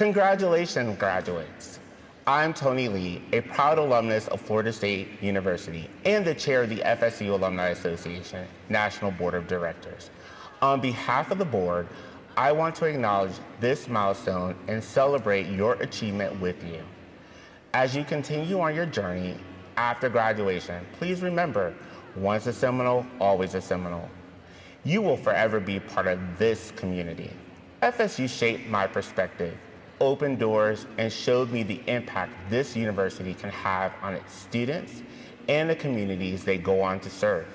Congratulations, graduates. I'm Tony Lee, a proud alumnus of Florida State University and the chair of the FSU Alumni Association National Board of Directors. On behalf of the board, I want to acknowledge this milestone and celebrate your achievement with you. As you continue on your journey after graduation, please remember, once a Seminole, always a Seminole. You will forever be part of this community. FSU shaped my perspective, opened doors, and showed me the impact this university can have on its students and the communities they go on to serve.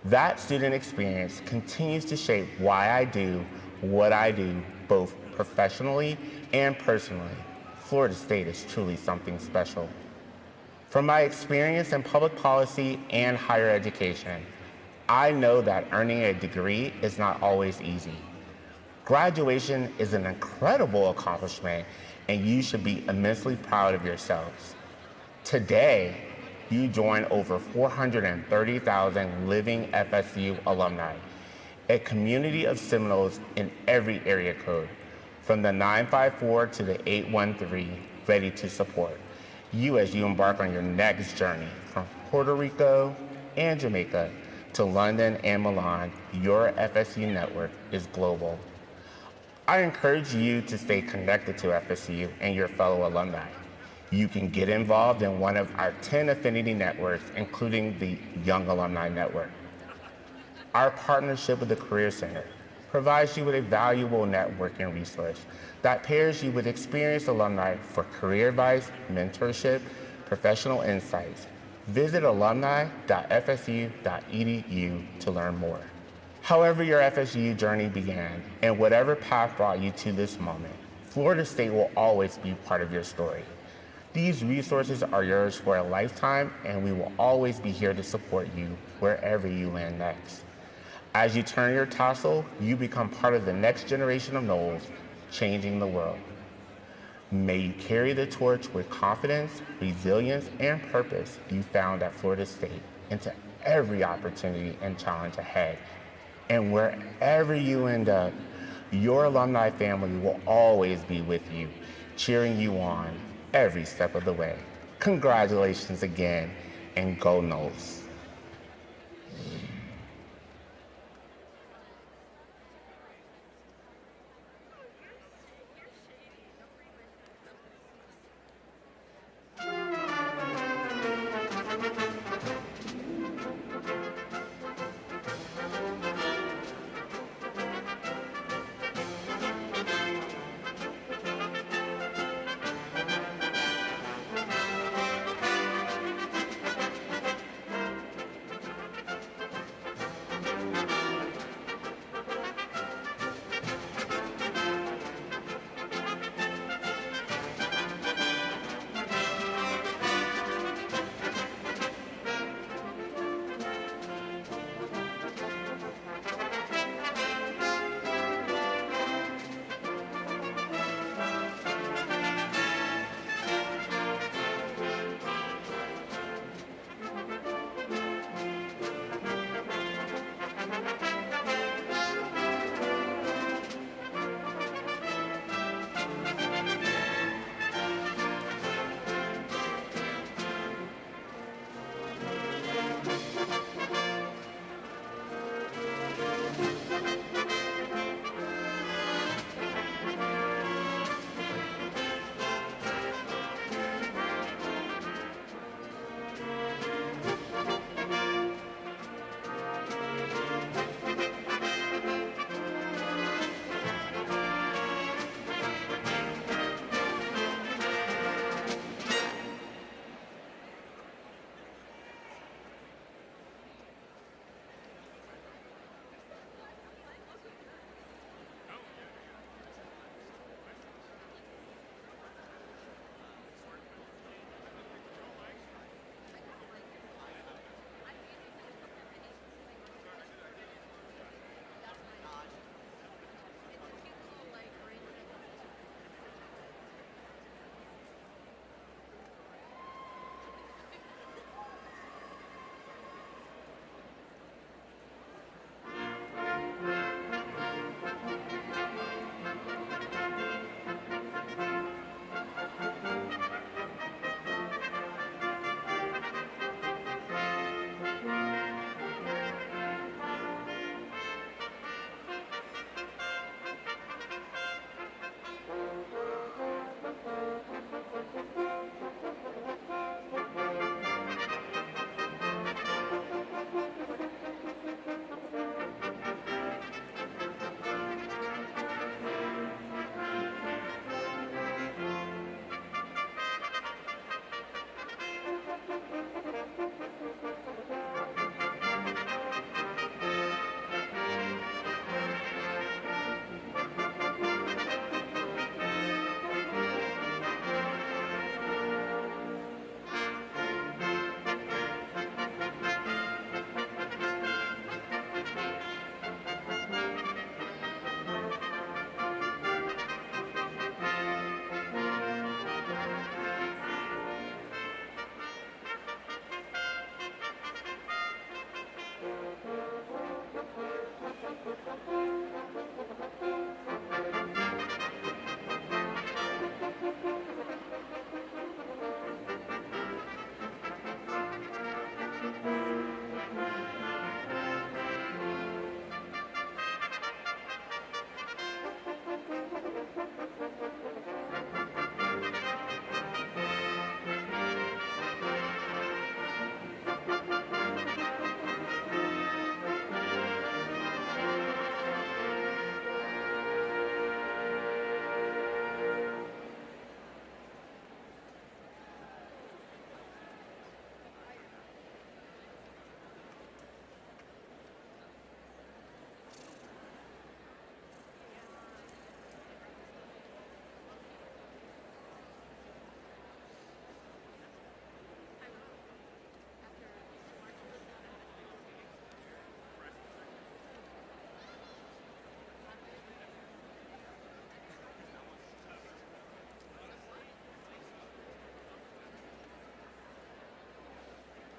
That student experience continues to shape why I do what I do, both professionally and personally. Florida State is truly something special. From my experience in public policy and higher education, I know that earning a degree is not always easy. Graduation is an incredible accomplishment, and you should be immensely proud of yourselves. Today, you join over 430,000 living FSU alumni, a community of Seminoles in every area code, from the 954 to the 813, ready to support you as you embark on your next journey from Puerto Rico and Jamaica to London and Milan. Your FSU network is global. I encourage you to stay connected to FSU and your fellow alumni. You can get involved in one of our 10 affinity networks, including the Young Alumni Network. Our partnership with the Career Center provides you with a valuable networking resource that pairs you with experienced alumni for career advice, mentorship, professional insights. Visit alumni.fsu.edu to learn more. However your FSU journey began and whatever path brought you to this moment, Florida State will always be part of your story. These resources are yours for a lifetime, and we will always be here to support you wherever you land next. As you turn your tassel, you become part of the next generation of Noles, changing the world. May you carry the torch with confidence, resilience, and purpose you found at Florida State into every opportunity and challenge ahead. And wherever you end up, your alumni family will always be with you, cheering you on every step of the way. Congratulations again, and go Noles.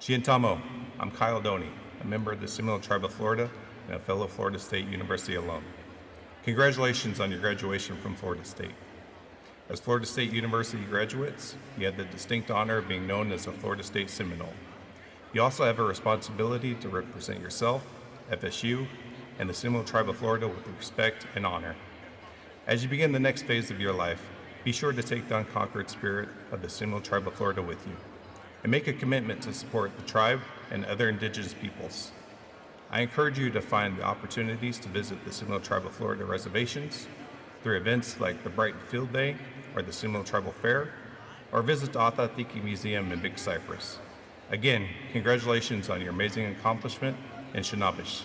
Giantamo, I'm Kyle Doney, a member of the Seminole Tribe of Florida and a fellow Florida State University alum. Congratulations on your graduation from Florida State. As Florida State University graduates, you have the distinct honor of being known as a Florida State Seminole. You also have a responsibility to represent yourself, FSU, and the Seminole Tribe of Florida with respect and honor. As you begin the next phase of your life, be sure to take the unconquered spirit of the Seminole Tribe of Florida with you, and make a commitment to support the tribe and other indigenous peoples. I encourage you to find the opportunities to visit the Seminole Tribe of Florida reservations through events like the Brighton Field Day or the Seminole Tribal Fair, or visit the Athatiki Museum in Big Cypress. Again, congratulations on your amazing accomplishment, and Shinabish.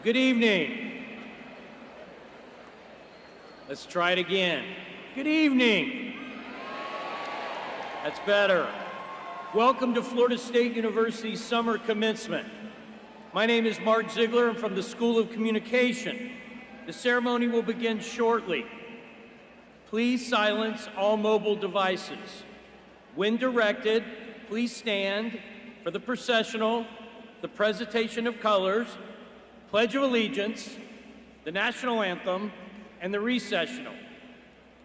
Good evening. Let's try it again. Good evening. That's better. Welcome to Florida State University's summer commencement. My name is Mark Ziegler. I'm from the School of Communication. The ceremony will begin shortly. Please silence all mobile devices. When directed, please stand for the processional, the presentation of colors, Pledge of Allegiance, the national anthem, and the recessional.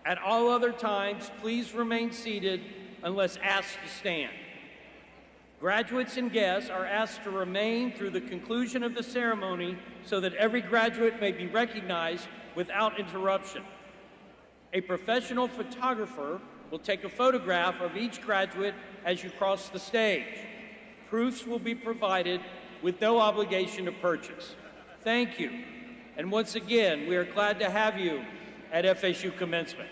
At all other times, please remain seated unless asked to stand. Graduates and guests are asked to remain through the conclusion of the ceremony so that every graduate may be recognized without interruption. A professional photographer will take a photograph of each graduate as you cross the stage. Proofs will be provided with no obligation to purchase. Thank you. And once again, we are glad to have you at FSU Commencement.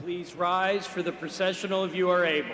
Please rise for the processional if you are able.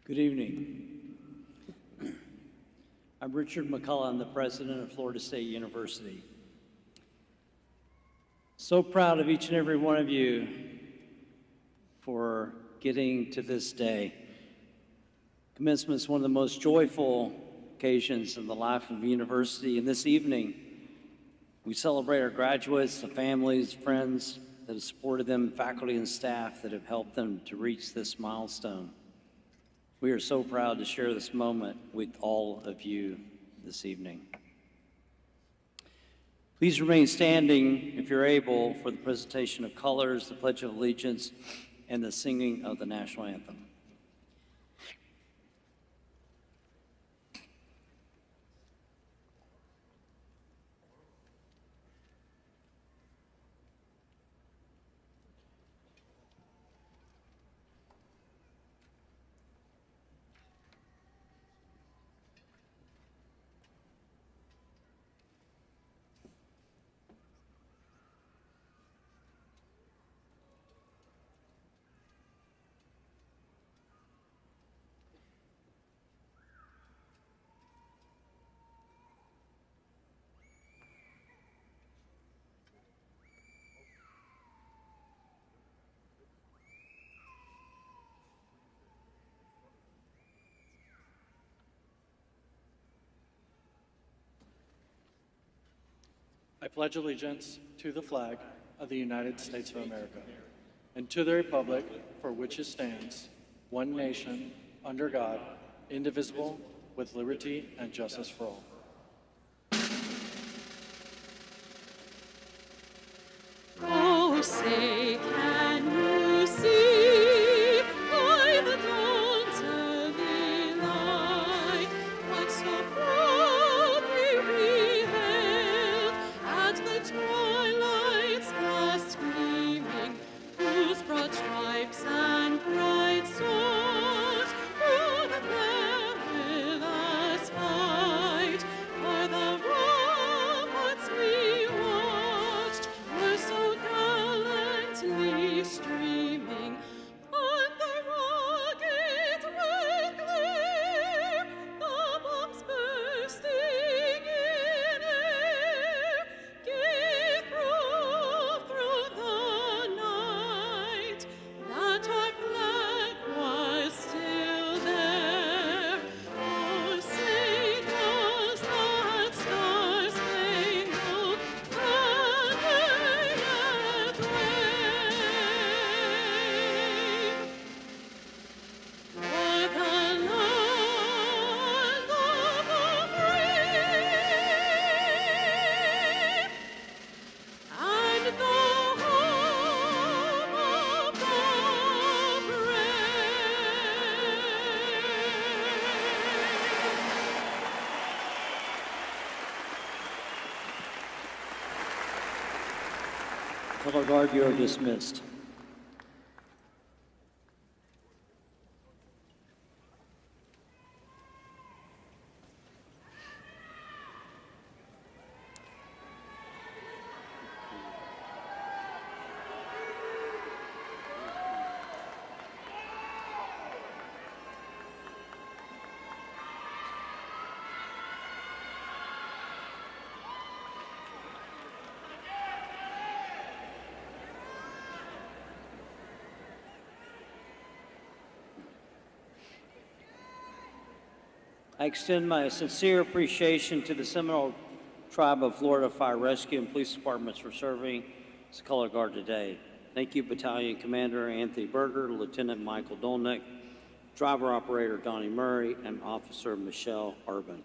Good evening. I'm Richard McCullough. I'm the president of Florida State University. So proud of each and every one of you for getting to this day. Commencement is one of the most joyful occasions in the life of a university, and this evening we celebrate our graduates, the families, friends that have supported them, faculty and staff that have helped them to reach this milestone. We are so proud to share this moment with all of you this evening. Please remain standing, if you're able, for the presentation of colors, the Pledge of Allegiance, and the singing of the national anthem. I pledge allegiance to the flag of the United States of America and to the republic for which it stands, one nation, under God, indivisible, with liberty and justice for all. Oh, say, can you see by the dawn's early light what so proudly we hailed at the twilight's last gleaming, whose broad stripes and bright stars through the perilous fight o'er the ramparts we watched were so gallantly streaming, and the rockets red glare, the bombs bursting in air, gave proof through the night that our flag was still there. Oh, say does that star-spangled banner yet wave o'er the land of the brave and the home of the brave? Color Guard, you are dismissed. I extend my sincere appreciation to the Seminole Tribe of Florida Fire Rescue and Police Departments for serving as Color Guard today. Thank you, Battalion Commander Anthony Berger, Lieutenant Michael Dolnick, Driver Operator Donnie Murray, and Officer Michelle Urban.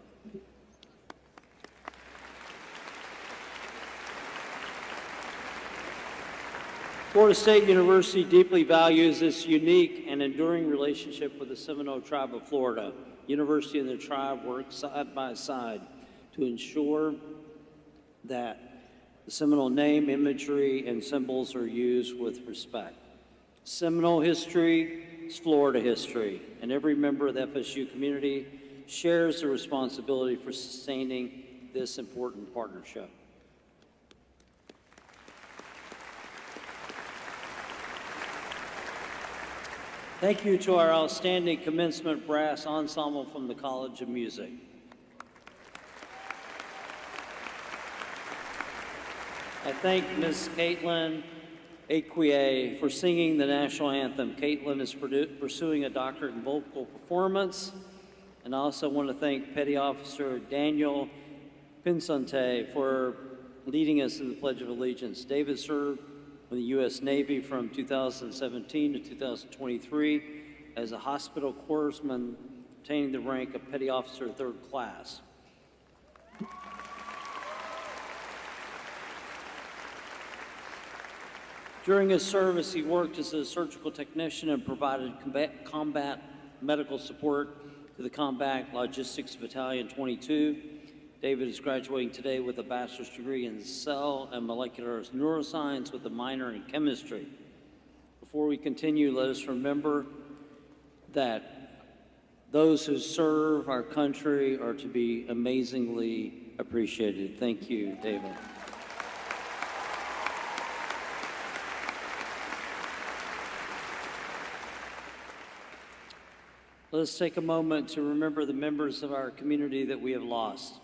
Florida State University deeply values this unique and enduring relationship with the Seminole Tribe of Florida. University and the tribe work side by side to ensure that the Seminole name, imagery, and symbols are used with respect. Seminole history is Florida history, and every member of the FSU community shares the responsibility for sustaining this important partnership. Thank you to our outstanding commencement brass ensemble from the College of Music. I thank Ms. Caitlin Aquier for singing the national anthem. Caitlin is pursuing a doctorate in vocal performance. And I also want to thank Petty Officer Daniel Pinsante for leading us in the Pledge of Allegiance. David served in the U.S. Navy from 2017 to 2023 as a hospital corpsman, obtaining the rank of Petty Officer 3rd Class. During his service, he worked as a surgical technician and provided combat medical support to the Combat Logistics Battalion 22. David is graduating today with a bachelor's degree in cell and molecular neuroscience with a minor in chemistry. Before we continue, let us remember that those who serve our country are to be amazingly appreciated. Thank you, David. Let us take a moment to remember the members of our community that we have lost.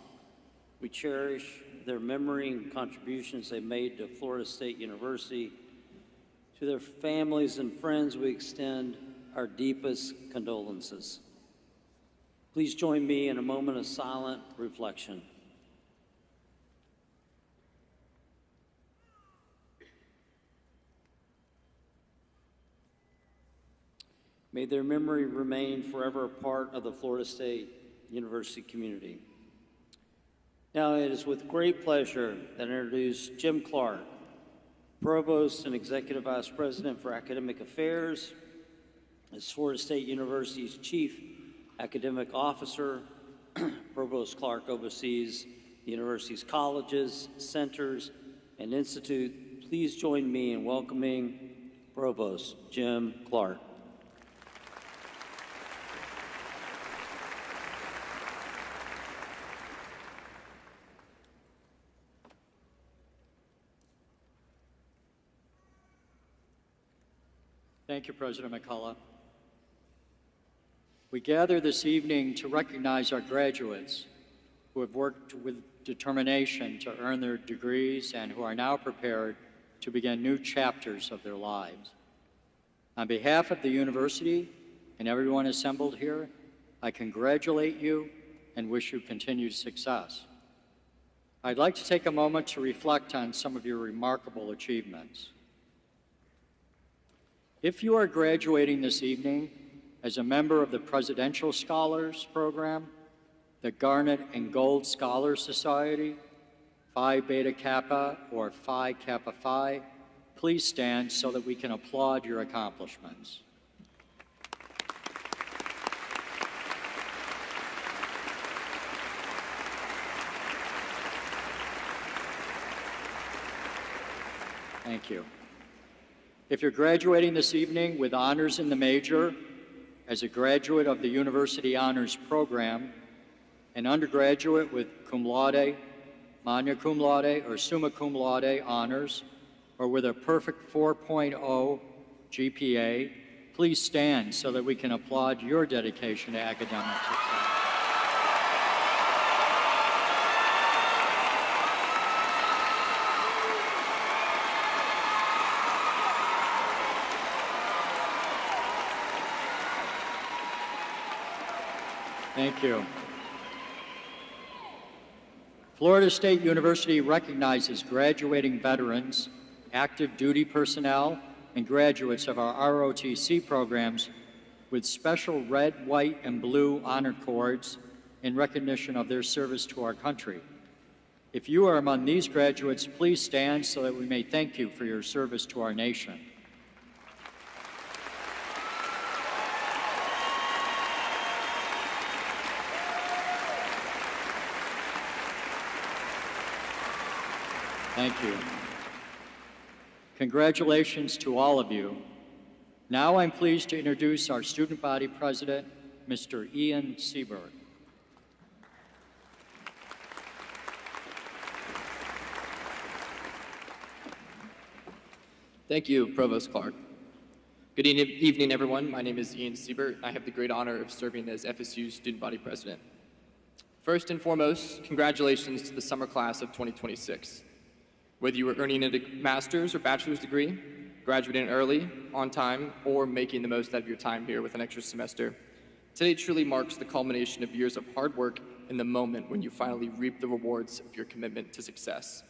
We cherish their memory and contributions they made to Florida State University. To their families and friends, we extend our deepest condolences. Please join me in a moment of silent reflection. May their memory remain forever a part of the Florida State University community. Now it is with great pleasure that I introduce Jim Clark, Provost and Executive Vice President for Academic Affairs, as Florida State University's Chief Academic Officer. Provost Clark oversees the university's colleges, centers, and institute. Please join me in welcoming Provost Jim Clark. Thank you, President McCullough. We gather this evening to recognize our graduates who have worked with determination to earn their degrees and who are now prepared to begin new chapters of their lives. On behalf of the university and everyone assembled here, I congratulate you and wish you continued success. I'd like to take a moment to reflect on some of your remarkable achievements. If you are graduating this evening as a member of the Presidential Scholars Program, the Garnet and Gold Scholar Society, Phi Beta Kappa, or Phi Kappa Phi, please stand so that we can applaud your accomplishments. Thank you. If you're graduating this evening with honors in the major, as a graduate of the University Honors Program, an undergraduate with cum laude, magna cum laude, or summa cum laude honors, or with a perfect 4.0 GPA, please stand so that we can applaud your dedication to academic success. Thank you. Florida State University recognizes graduating veterans, active duty personnel, and graduates of our ROTC programs with special red, white, and blue honor cords in recognition of their service to our country. If you are among these graduates, please stand so that we may thank you for your service to our nation. Thank you. Congratulations to all of you. Now I'm pleased to introduce our student body president, Mr. Ian Seberg. Thank you, Provost Clark. Evening, everyone. My name is Ian Siebert. I have the great honor of serving as FSU's student body president. First and foremost, congratulations to the summer class of 2026. Whether you are earning a master's or bachelor's degree, graduating early, on time, or making the most out of your time here with an extra semester, today truly marks the culmination of years of hard work and the moment when you finally reap the rewards of your commitment to success.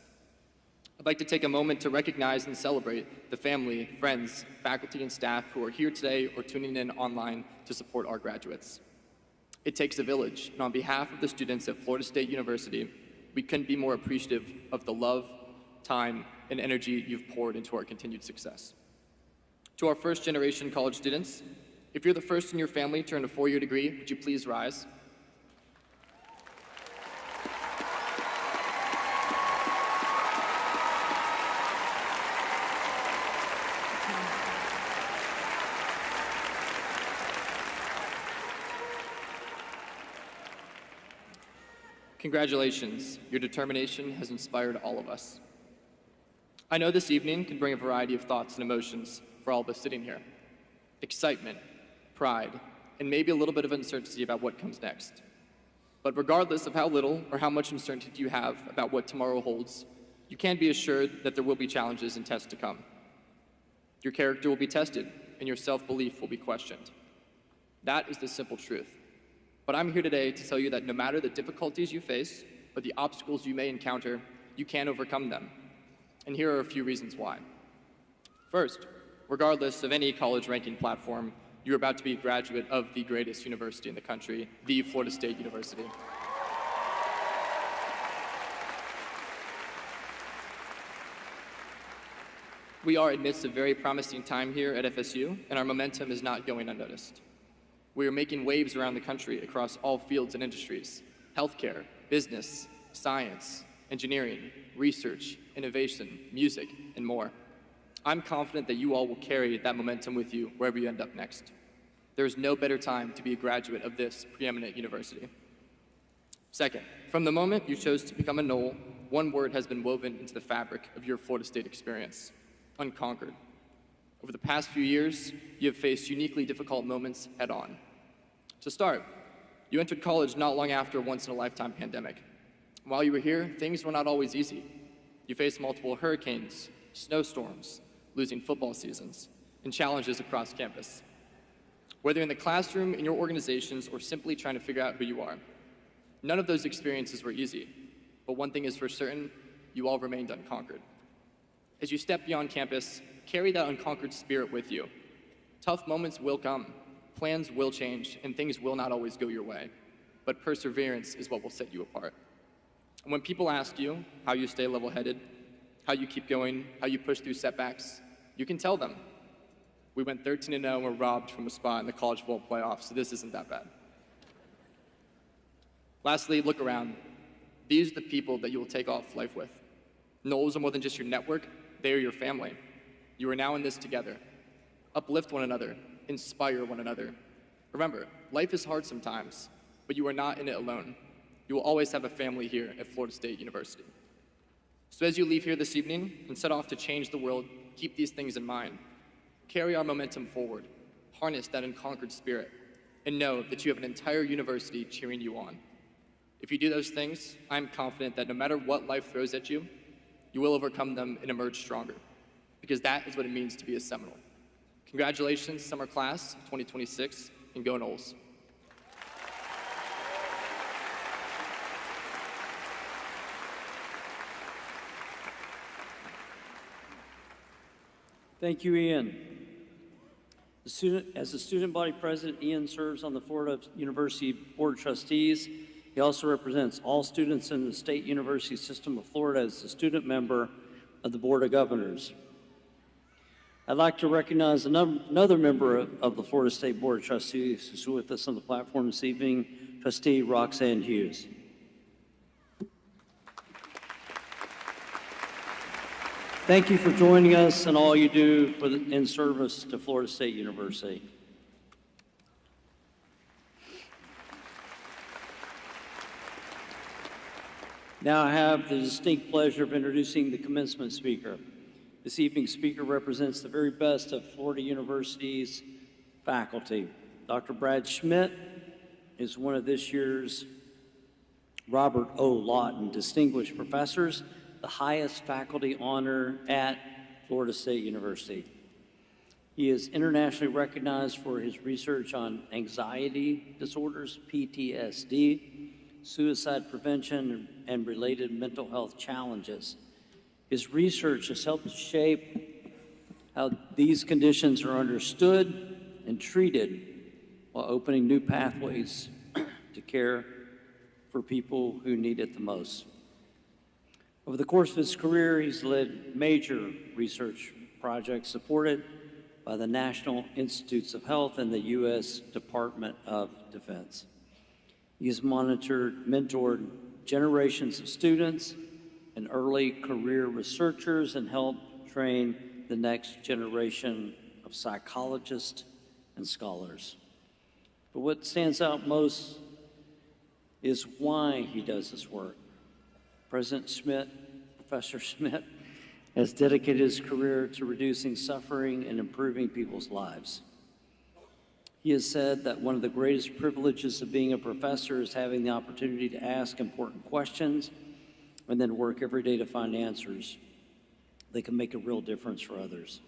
I'd like to take a moment to recognize and celebrate the family, friends, faculty, and staff who are here today or tuning in online to support our graduates. It takes a village, and on behalf of the students at Florida State University, we couldn't be more appreciative of the love, time, and energy you've poured into our continued success. To our first-generation college students, if you're the first in your family to earn a four-year degree, would you please rise? Congratulations, your determination has inspired all of us. I know this evening can bring a variety of thoughts and emotions for all of us sitting here. Excitement, pride, and maybe a little bit of uncertainty about what comes next. But regardless of how little or how much uncertainty you have about what tomorrow holds, you can be assured that there will be challenges and tests to come. Your character will be tested, and your self-belief will be questioned. That is the simple truth. But I'm here today to tell you that no matter the difficulties you face or the obstacles you may encounter, you can overcome them. And here are a few reasons why. First, regardless of any college ranking platform, you're about to be a graduate of the greatest university in the country, the Florida State University. We are amidst a very promising time here at FSU, and our momentum is not going unnoticed. We are making waves around the country across all fields and industries: healthcare, business, science, engineering, research, innovation, music, and more. I'm confident that you all will carry that momentum with you wherever you end up next. There is no better time to be a graduate of this preeminent university. Second, from the moment you chose to become a Knoll, one word has been woven into the fabric of your Florida State experience: unconquered. Over the past few years, you have faced uniquely difficult moments head-on. To start, you entered college not long after a once-in-a-lifetime pandemic. While you were here, things were not always easy. You faced multiple hurricanes, snowstorms, losing football seasons, and challenges across campus. Whether in the classroom, in your organizations, or simply trying to figure out who you are, none of those experiences were easy. But one thing is for certain, you all remained unconquered. As you step beyond campus, carry that unconquered spirit with you. Tough moments will come, plans will change, and things will not always go your way. But perseverance is what will set you apart. And when people ask you how you stay level-headed, how you keep going, how you push through setbacks, you can tell them. We went 13-0 and were robbed from a spot in the college football playoffs, so this isn't that bad. Lastly, look around. These are the people that you will take off life with. Knolls are more than just your network, they are your family. You are now in this together. Uplift one another, inspire one another. Remember, life is hard sometimes, but you are not in it alone. You will always have a family here at Florida State University. So as you leave here this evening and set off to change the world, keep these things in mind. Carry our momentum forward, harness that unconquered spirit, and know that you have an entire university cheering you on. If you do those things, I'm confident that no matter what life throws at you, you will overcome them and emerge stronger, because that is what it means to be a Seminole. Congratulations, summer class 2026, and go Knowles. Thank you, Ian. As the student body president, Ian serves on the Florida University Board of Trustees. He also represents all students in the State University System of Florida as a student member of the Board of Governors. I'd like to recognize another member of the Florida State Board of Trustees who's with us on the platform this evening, Trustee Roxanne Hughes. Thank you for joining us and all you do in service to Florida State University. Now I have the distinct pleasure of introducing the commencement speaker. This evening's speaker represents the very best of Florida University's faculty. Dr. Brad Schmidt is one of this year's Robert O. Lawton Distinguished Professors, the highest faculty honor at Florida State University. He is internationally recognized for his research on anxiety disorders, PTSD, suicide prevention, and related mental health challenges. His research has helped shape how these conditions are understood and treated while opening new pathways to care for people who need it the most. Over the course of his career, he's led major research projects supported by the National Institutes of Health and the U.S. Department of Defense. He has mentored generations of students and early career researchers and helped train the next generation of psychologists and scholars. But what stands out most is why he does this work. President Schmidt, Professor Schmidt, has dedicated his career to reducing suffering and improving people's lives. He has said that one of the greatest privileges of being a professor is having the opportunity to ask important questions and then work every day to find answers that can make a real difference for others.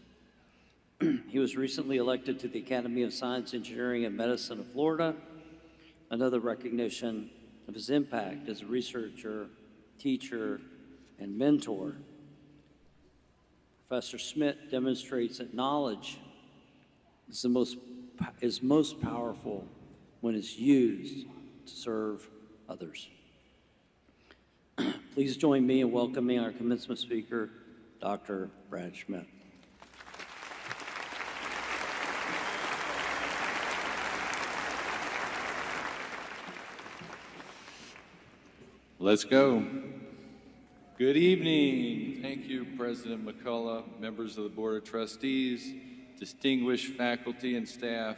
He was recently elected to the Academy of Science, Engineering, and Medicine of Florida, another recognition of his impact as a researcher, teacher, and mentor. Professor Schmidt demonstrates that knowledge is most powerful when it's used to serve others. Please join me in welcoming our commencement speaker, Dr. Brad Schmidt. Let's go. Good evening. Thank you, President McCullough, members of the Board of Trustees, distinguished faculty and staff,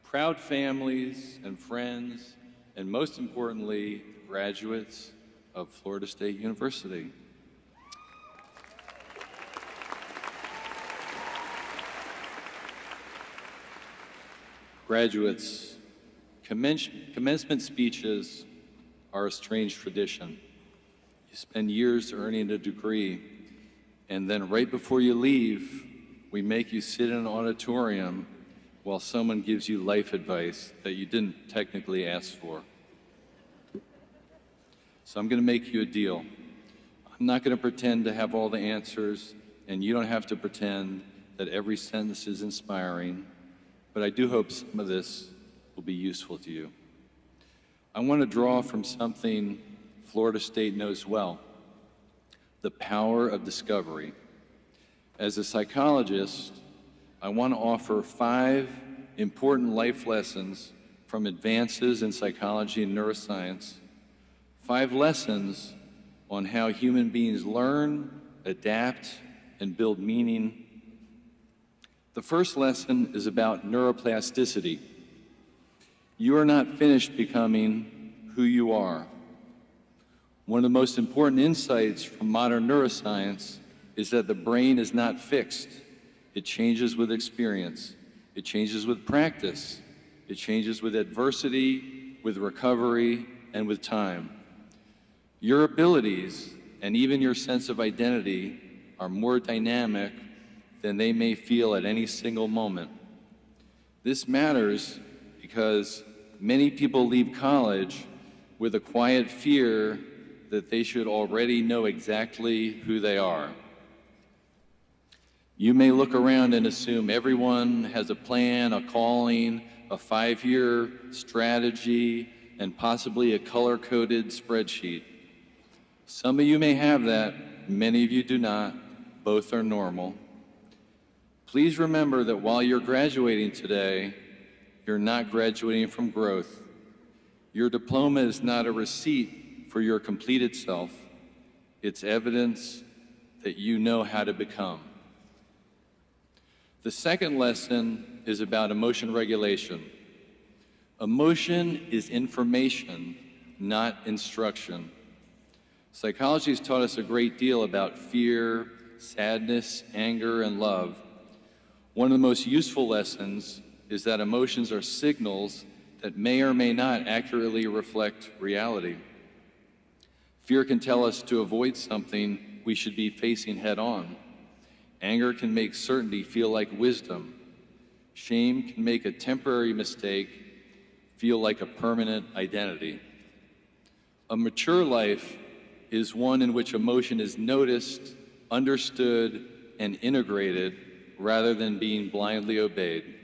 proud families and friends, and most importantly, graduates of Florida State University. Graduates, commencement speeches are a strange tradition. You spend years earning a degree, and then right before you leave, we make you sit in an auditorium while someone gives you life advice that you didn't technically ask for. So I'm going to make you a deal. I'm not going to pretend to have all the answers, and you don't have to pretend that every sentence is inspiring, but I do hope some of this will be useful to you. I want to draw from something Florida State knows well: the power of discovery. As a psychologist, I want to offer 5 important life lessons from advances in psychology and neuroscience, 5 lessons on how human beings learn, adapt, and build meaning. The first lesson is about neuroplasticity. You are not finished becoming who you are. One of the most important insights from modern neuroscience is that the brain is not fixed. It changes with experience. It changes with practice. It changes with adversity, with recovery, and with time. Your abilities and even your sense of identity are more dynamic than they may feel at any single moment. This matters because many people leave college with a quiet fear that they should already know exactly who they are. You may look around and assume everyone has a plan, a calling, a 5-year strategy, and possibly a color-coded spreadsheet. Some of you may have that, many of you do not. Both are normal. Please remember that while you're graduating today, you're not graduating from growth. Your diploma is not a receipt for your completed self. It's evidence that you know how to become. The second lesson is about emotion regulation. Emotion is information, not instruction. Psychology has taught us a great deal about fear sadness, anger, and love, one of the most useful lessons is that emotions are signals that may or may not accurately reflect reality. Fear can tell us to avoid something we should be facing head on. Anger can make certainty feel like wisdom. Shame can make a temporary mistake feel like a permanent identity. A mature life is one in which emotion is noticed, understood, and integrated rather than being blindly obeyed.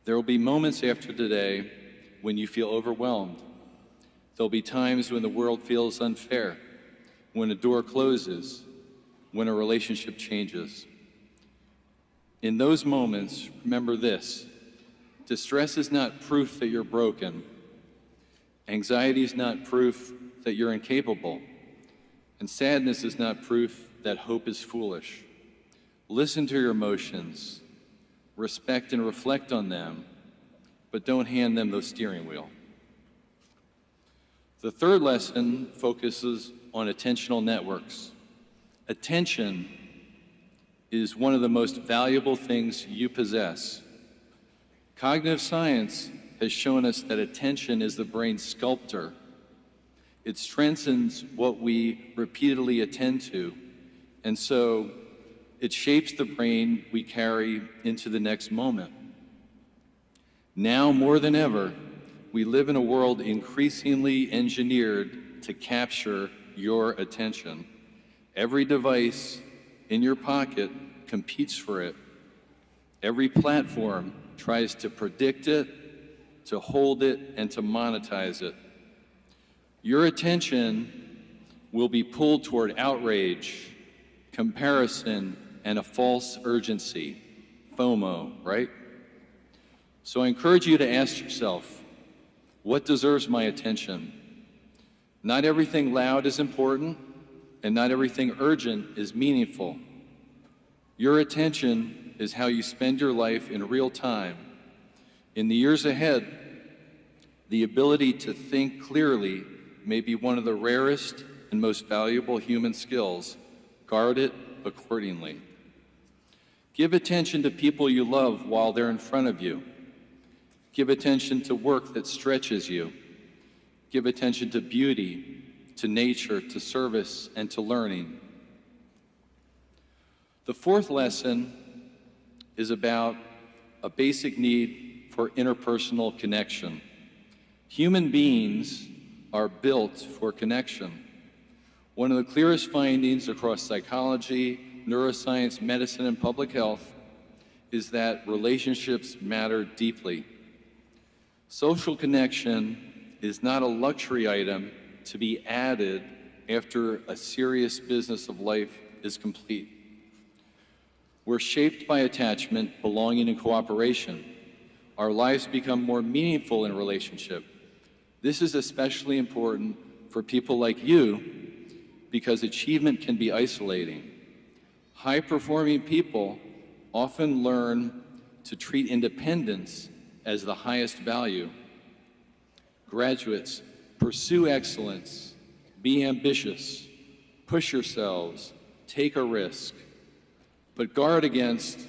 There will be moments after today when you feel overwhelmed. There'll be times when the world feels unfair, when a door closes, when a relationship changes. In those moments, remember this: distress is not proof that you're broken. Anxiety is not proof that you're incapable. And sadness is not proof that hope is foolish. Listen to your emotions, respect and reflect on them, but don't hand them the steering wheel. The third lesson focuses on attentional networks. Attention is one of the most valuable things you possess. Cognitive science has shown us that attention is the brain's sculptor. It strengthens what we repeatedly attend to, and so it shapes the brain we carry into the next moment. Now more than ever, we live in a world increasingly engineered to capture your attention. Every device in your pocket competes for it. Every platform tries to predict it, to hold it, and to monetize it. Your attention will be pulled toward outrage, comparison, and a false urgency, FOMO, right? So I encourage you to ask yourself, what deserves my attention? Not everything loud is important, and not everything urgent is meaningful. Your attention is how you spend your life in real time. In the years ahead, the ability to think clearly may be one of the rarest and most valuable human skills. Guard it accordingly. Give attention to people you love while they're in front of you. Give attention to work that stretches you. Give attention to beauty, to nature, to service, and to learning. The fourth lesson is about a basic need for interpersonal connection. Human beings are built for connection. One of the clearest findings across psychology, neuroscience, medicine, and public health is that relationships matter deeply. Social connection is not a luxury item to be added after a serious business of life is complete. We're shaped by attachment, belonging, and cooperation. Our lives become more meaningful in relationship. This is especially important for people like you because achievement can be isolating. High-performing people often learn to treat independence as the highest value. Graduates, pursue excellence, be ambitious, push yourselves, take a risk, but guard against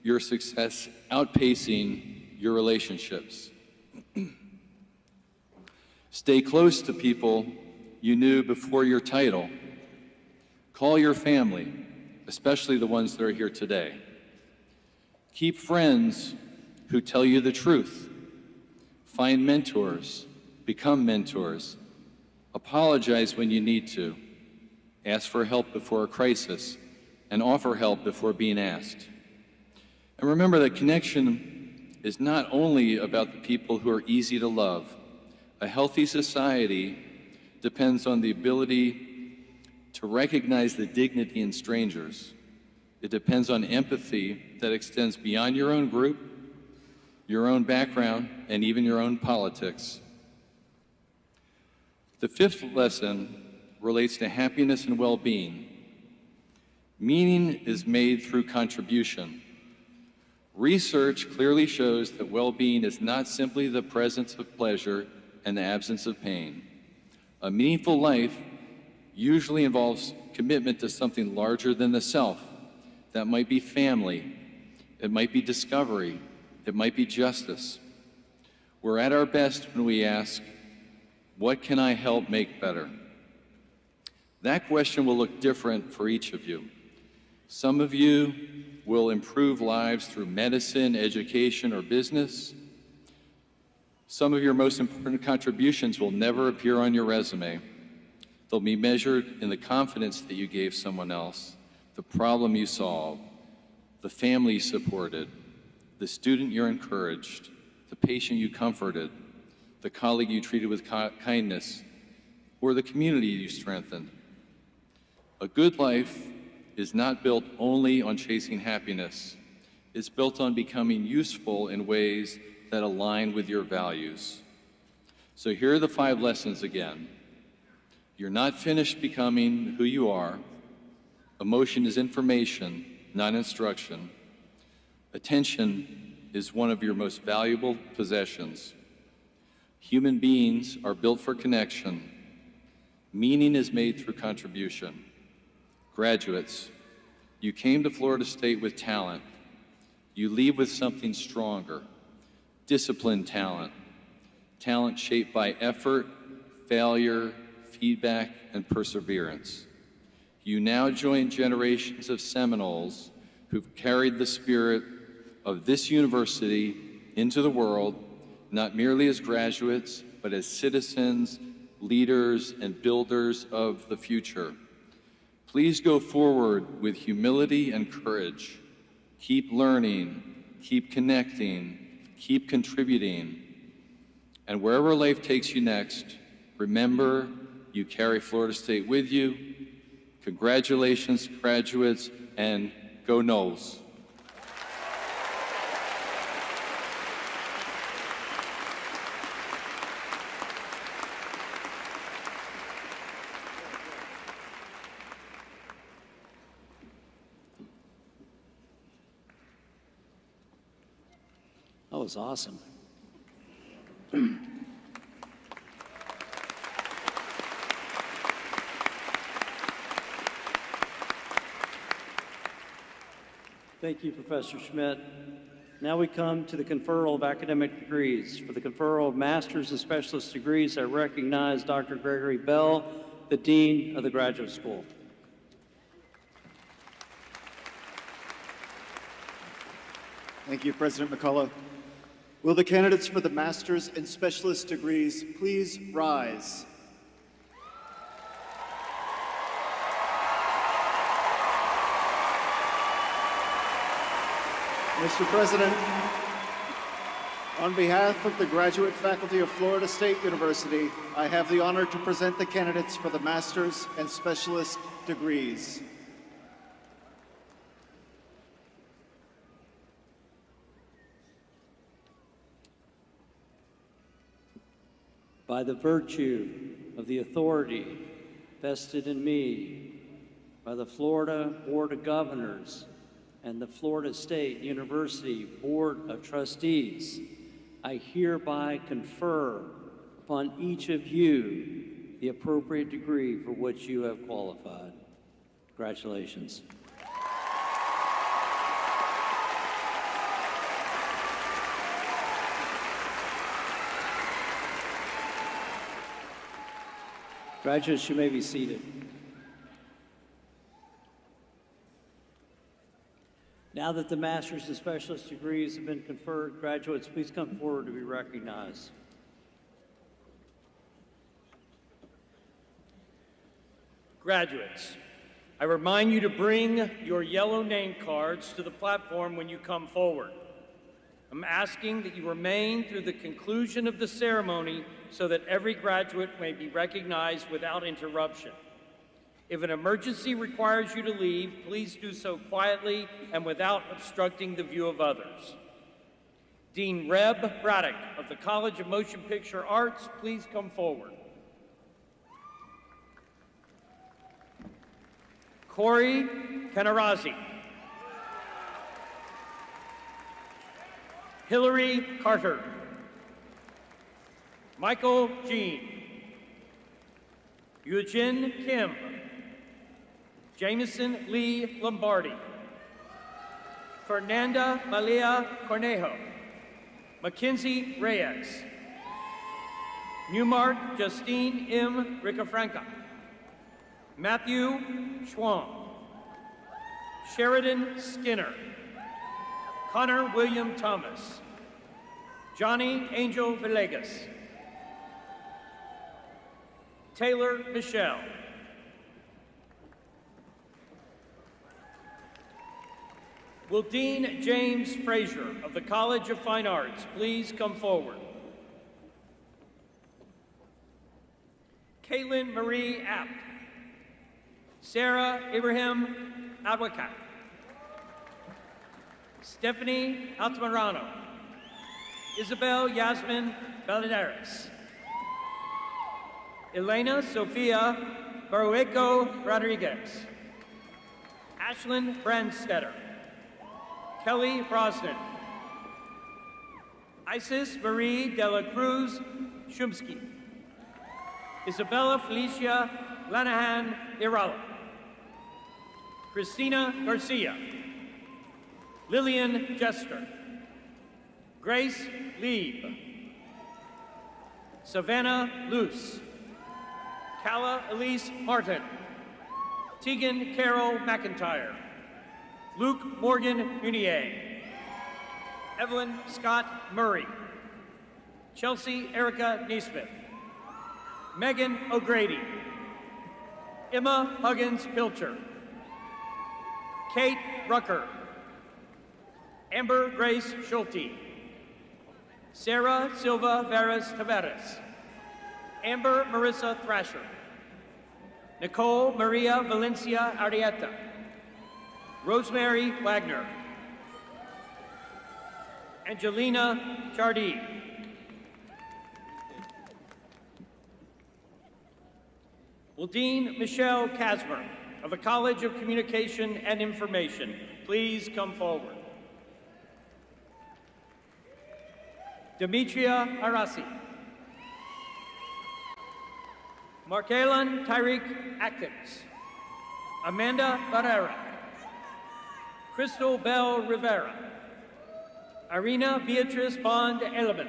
your success outpacing your relationships. Stay close to people you knew before your title. Call your family, especially the ones that are here today. Keep friends who tell you the truth. Find mentors, become mentors. Apologize when you need to. Ask for help before a crisis, and offer help before being asked. And remember that connection is not only about the people who are easy to love. A healthy society depends on the ability to recognize the dignity in strangers. It depends on empathy that extends beyond your own group, your own background, and even your own politics. The fifth lesson relates to happiness and well-being. Meaning is made through contribution. Research clearly shows that well-being is not simply the presence of pleasure and the absence of pain. A meaningful life usually involves commitment to something larger than the self. That might be family, it might be discovery, it might be justice. We're at our best when we ask, what can I help make better? That question will look different for each of you. Some of you will improve lives through medicine, education, or business. Some of your most important contributions will never appear on your resume. They'll be measured in the confidence that you gave someone else, the problem you solved, the family you supported, the student you encouraged, the patient you comforted, the colleague you treated with kindness, or the community you strengthened. A good life is not built only on chasing happiness. It's built on becoming useful in ways that align with your values. So here are the 5 lessons again. You're not finished becoming who you are. Emotion is information, not instruction. Attention is one of your most valuable possessions. Human beings are built for connection. Meaning is made through contribution. Graduates, you came to Florida State with talent. You leave with something stronger. Disciplined talent. Talent shaped by effort, failure, feedback, and perseverance. You now join generations of Seminoles who've carried the spirit of this university into the world, not merely as graduates, but as citizens, leaders, and builders of the future. Please go forward with humility and courage. Keep learning, keep connecting, keep contributing. And wherever life takes you next, remember you carry Florida State with you. Congratulations, graduates, and go Noles. That was awesome. Thank you, Professor Schmidt. Now we come to the conferral of academic degrees. For the conferral of master's and specialist degrees, I recognize Dr. Gregory Bell, the Dean of the Graduate School. Thank you, President McCullough. Will the candidates for the master's and specialist degrees please rise? Mr. President, on behalf of the graduate faculty of Florida State University, I have the honor to present the candidates for the master's and specialist degrees. By the virtue of the authority vested in me by the Florida Board of Governors and the Florida State University Board of Trustees, I hereby confer upon each of you the appropriate degree for which you have qualified. Congratulations. Graduates, you may be seated. Now that the master's and specialist degrees have been conferred, graduates, please come forward to be recognized. Graduates, I remind you to bring your yellow name cards to the platform when you come forward. I'm asking that you remain through the conclusion of the ceremony so that every graduate may be recognized without interruption. If an emergency requires you to leave, please do so quietly and without obstructing the view of others. Dean Reb Braddock of the College of Motion Picture Arts, please come forward. Corey Kenarazi. Hillary Carter. Michael Jean. Eugene Kim, Jameson Lee Lombardi, Fernanda Malia Cornejo, Mackenzie Reyes, Newmark Justine M. Ricafranca, Matthew Schwang, Sheridan Skinner, Connor William Thomas, Johnny Angel Villegas, Taylor Michelle, will Dean James Frazier of the College of Fine Arts please come forward? Caitlin Marie Apt, Sarah Ibrahim Adwakat, Stephanie Altamirano, Isabel Yasmin Valadares, Elena Sofia Barueco Rodriguez, Ashlyn Brandstetter, Kelly Brosnan, Isis Marie de la Cruz Shumsky, Isabella Felicia Lanahan Irala, Christina Garcia, Lillian Jester, Grace Lieb, Savannah Luce, Calla Elise Martin, Tegan Carol McIntyre, Luke Morgan Munier, Evelyn Scott Murray, Chelsea Erica Neesmith, Megan O'Grady, Emma Huggins Pilcher, Kate Rucker, Amber Grace Schulte, Sarah Silva Veras Taveras, Amber Marissa Thrasher, Nicole Maria Valencia Arrieta, Rosemary Wagner, Angelina Jardee, will Dean Michelle Kasmer of the College of Communication and Information please come forward? Demetria Arasi, Markelon Tyreek Atkins, Amanda Barrera, Crystal Bell Rivera, Irina Beatrice Bond Elliman,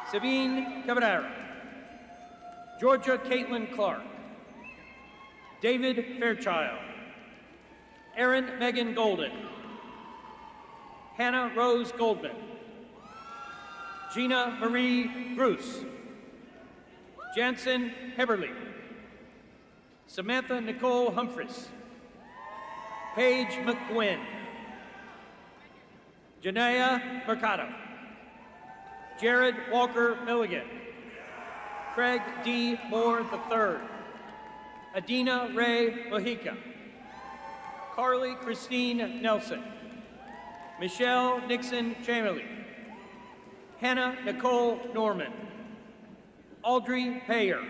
Sabine Cabrera, Georgia Caitlin Clark, David Fairchild, Erin Megan Golden, Hannah Rose Goldman, Gina Marie Bruce, Jansen Heberly, Samantha Nicole Humphries, Paige McGuinn, Janaya Mercado, Jared Walker Milligan, Craig D. Moore III, Adina Ray Mojica, Carly Christine Nelson, Michelle Nixon Chamberlain, Hannah Nicole Norman, Audrey Payer,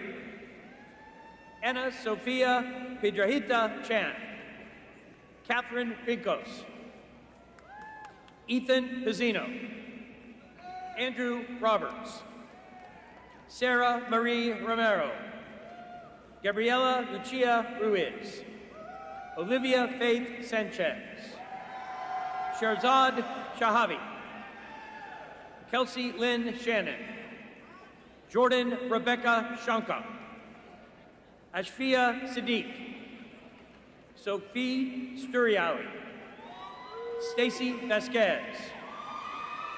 Anna Sophia Piedrahita Chan, Catherine Pincos, Ethan Pizzino, Andrew Roberts, Sarah Marie Romero, Gabriela Lucia Ruiz, Olivia Faith Sanchez, Sharzad Shahabi, Kelsey Lynn Shannon, Jordan Rebecca Shanka, Ashfia Siddiq, Sophie Sturiali, Stacy Vasquez,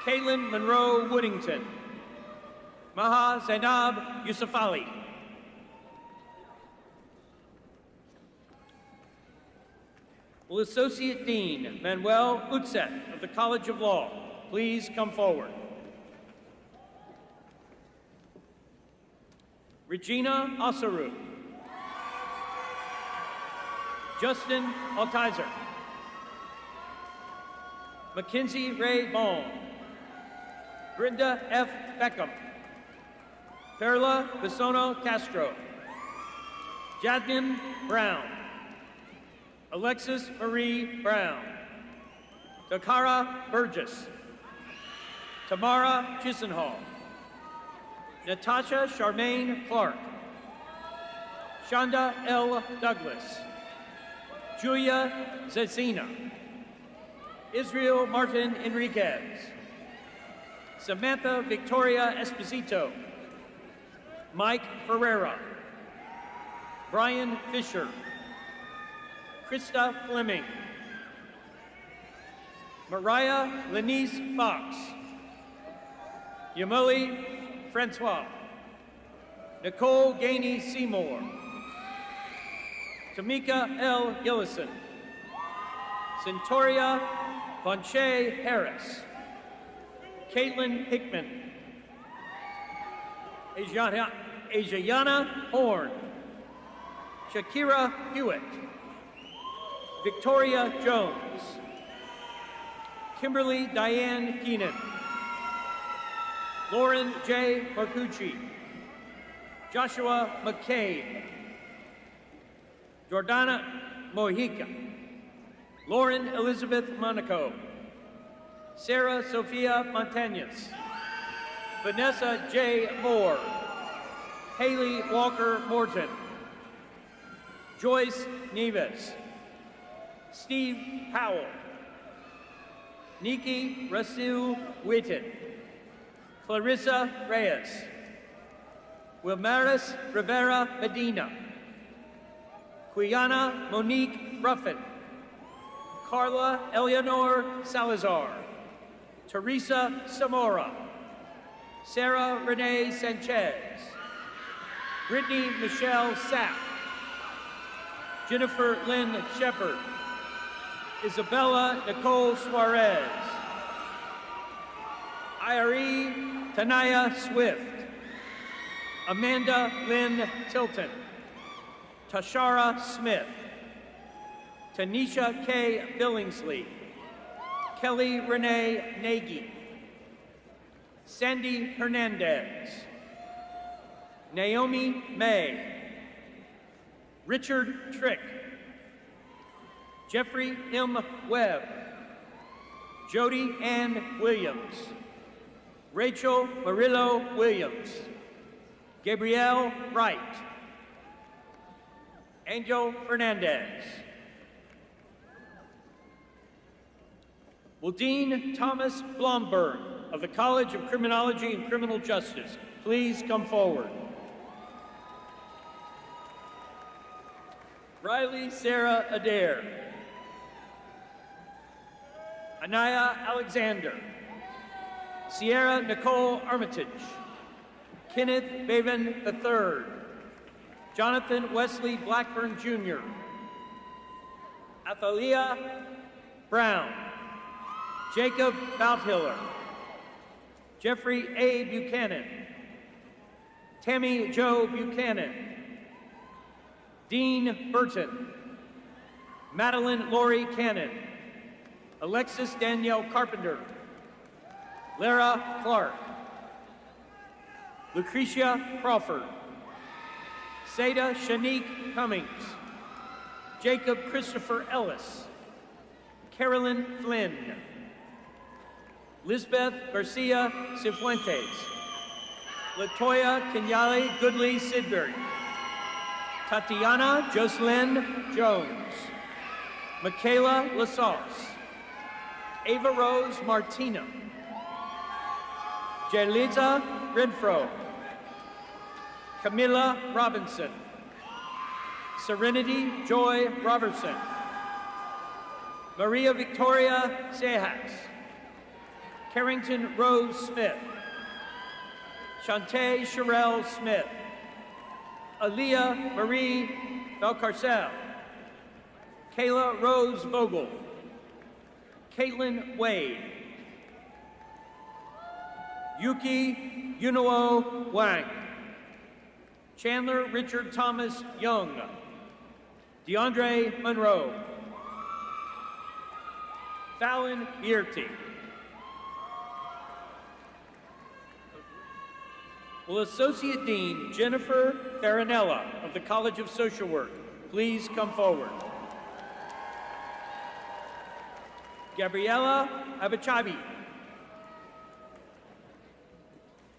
Kaylin Monroe Woodington, Maha Zainab Yusufali, will Associate Dean Manuel Utset of the College of Law please come forward? Regina Osaru, Justin Altizer, Mackenzie Ray Baum, Brenda F. Beckham, Perla Bisono Castro, Jasmine Brown, Alexis Marie Brown, Takara Burgess, Tamara Chisenhall, Natasha Charmaine Clark, Shonda L. Douglas, Julia Zecina, Israel Martin Enriquez, Samantha Victoria Esposito, Mike Ferreira, Brian Fisher, Krista Fleming, Mariah Lenice Fox, Yamoli Francois, Nicole Gainey Seymour, Tamika L. Gillison, Centauria Vonche Harris, Caitlin Hickman, Ajayana Horn, Shakira Hewitt, Victoria Jones, Kimberly Diane Keenan, Lauren J. Marcucci, Joshua McCabe, Jordana Mojica, Lauren Elizabeth Monaco, Sarah Sophia Montañez, Vanessa J. Moore, Haley Walker Morton, Joyce Neves, Steve Powell, Nikki Rasul Witten, Clarissa Reyes, Wilmaris Rivera Medina, Quiana Monique Ruffin, Carla Eleanor Salazar, Teresa Zamora, Sarah Renee Sanchez, Brittany Michelle Sapp, Jennifer Lynn Shepard, Isabella Nicole Suarez, Irie Tanaya Swift, Amanda Lynn Tilton, Tashara Smith, Tanisha K. Billingsley, Kelly Renee Nagy, Sandy Hernandez, Naomi May, Richard Trick, Jeffrey M. Webb, Jody Ann Williams, Rachel Marillo Williams, Gabrielle Wright, Angel Fernandez, will Dean Thomas Blomberg of the College of Criminology and Criminal Justice please come forward? Riley Sarah Adair, Anaya Alexander, Sierra Nicole Armitage, Kenneth Baven III, Jonathan Wesley Blackburn Jr., Athalia Brown, Jacob Bouthiller, Jeffrey A. Buchanan, Tammy Jo Buchanan, Dean Burton, Madeline Lori Cannon, Alexis Danielle Carpenter, Lara Clark, Lucretia Crawford, Seda Shanique Cummings, Jacob Christopher Ellis, Carolyn Flynn, Lisbeth Garcia Cifuentes, Latoya Kenyale Goodley Sidbury, Tatiana Jocelyn Jones, Michaela Lasauce, Ava Rose Martina, Jelita Renfro, Camilla Robinson, Serenity Joy Robertson, Maria Victoria Sejas, Carrington Rose Smith, Shantae Sherelle Smith, Aaliyah Marie Valcarcel, Kayla Rose Vogel, Caitlin Wade, Yuki Yunuo Wang, Chandler Richard Thomas Young, DeAndre Monroe, Fallon Bierty. Will Associate Dean Jennifer Farinella of the College of Social Work please come forward? Gabriela Abichabi,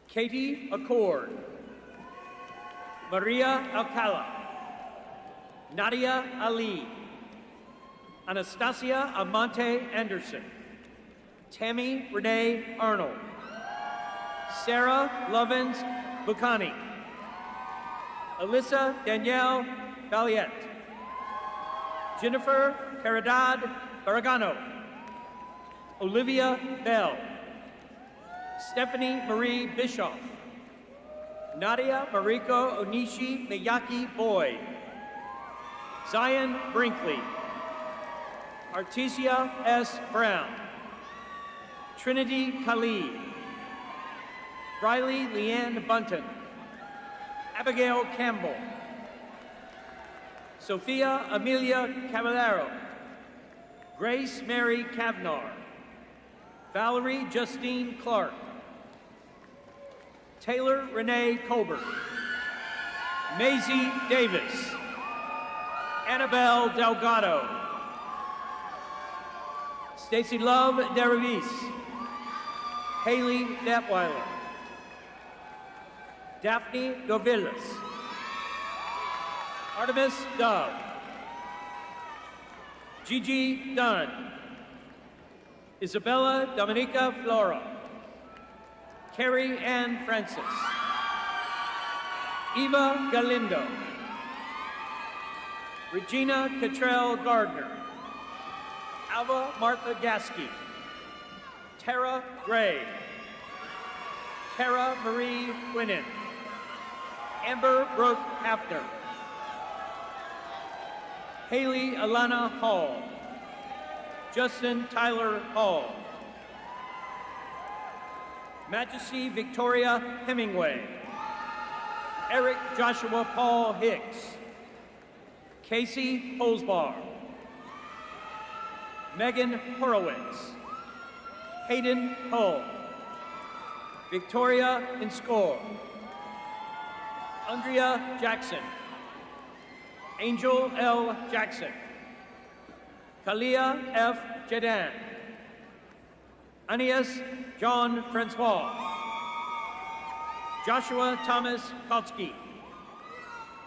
Katie Accord, Maria Alcala, Nadia Ali, Anastasia Amante Anderson, Tammy Renee Arnold, Sarah Lovins Bucani, Alyssa Danielle Valiette, Jennifer Caridad Barragano, Olivia Bell, Stephanie Marie Bischoff, Nadia Mariko Onishi Miyaki Boyd, Zion Brinkley, Artesia S. Brown, Trinity Khalid, Riley Leanne Bunton, Abigail Campbell, Sophia Amelia Cavallaro, Grace Mary Kavnar, Valerie Justine Clark, Taylor Renee Colbert, Maisie Davis, Annabelle Delgado, Stacy Love Deravis, Haley Detweiler, Daphne Dovillas, Artemis Dove, Gigi Dunn, Isabella Dominica Flora, Carrie Ann Francis, Eva Galindo, Regina Cottrell Gardner, Alva Martha Gasky, Tara Gray, Tara Marie Quinnen, Amber Brooke Hafner, Haley Alana Hall, Justin Tyler Hall, Majesty Victoria Hemingway, Eric Joshua Paul Hicks, Casey Holzbar, Megan Horowitz, Hayden Hull, Victoria Inscore, Andrea Jackson, Angel L. Jackson, Kalia F. Jedan, Anias John Francois, Joshua Thomas Kotsky,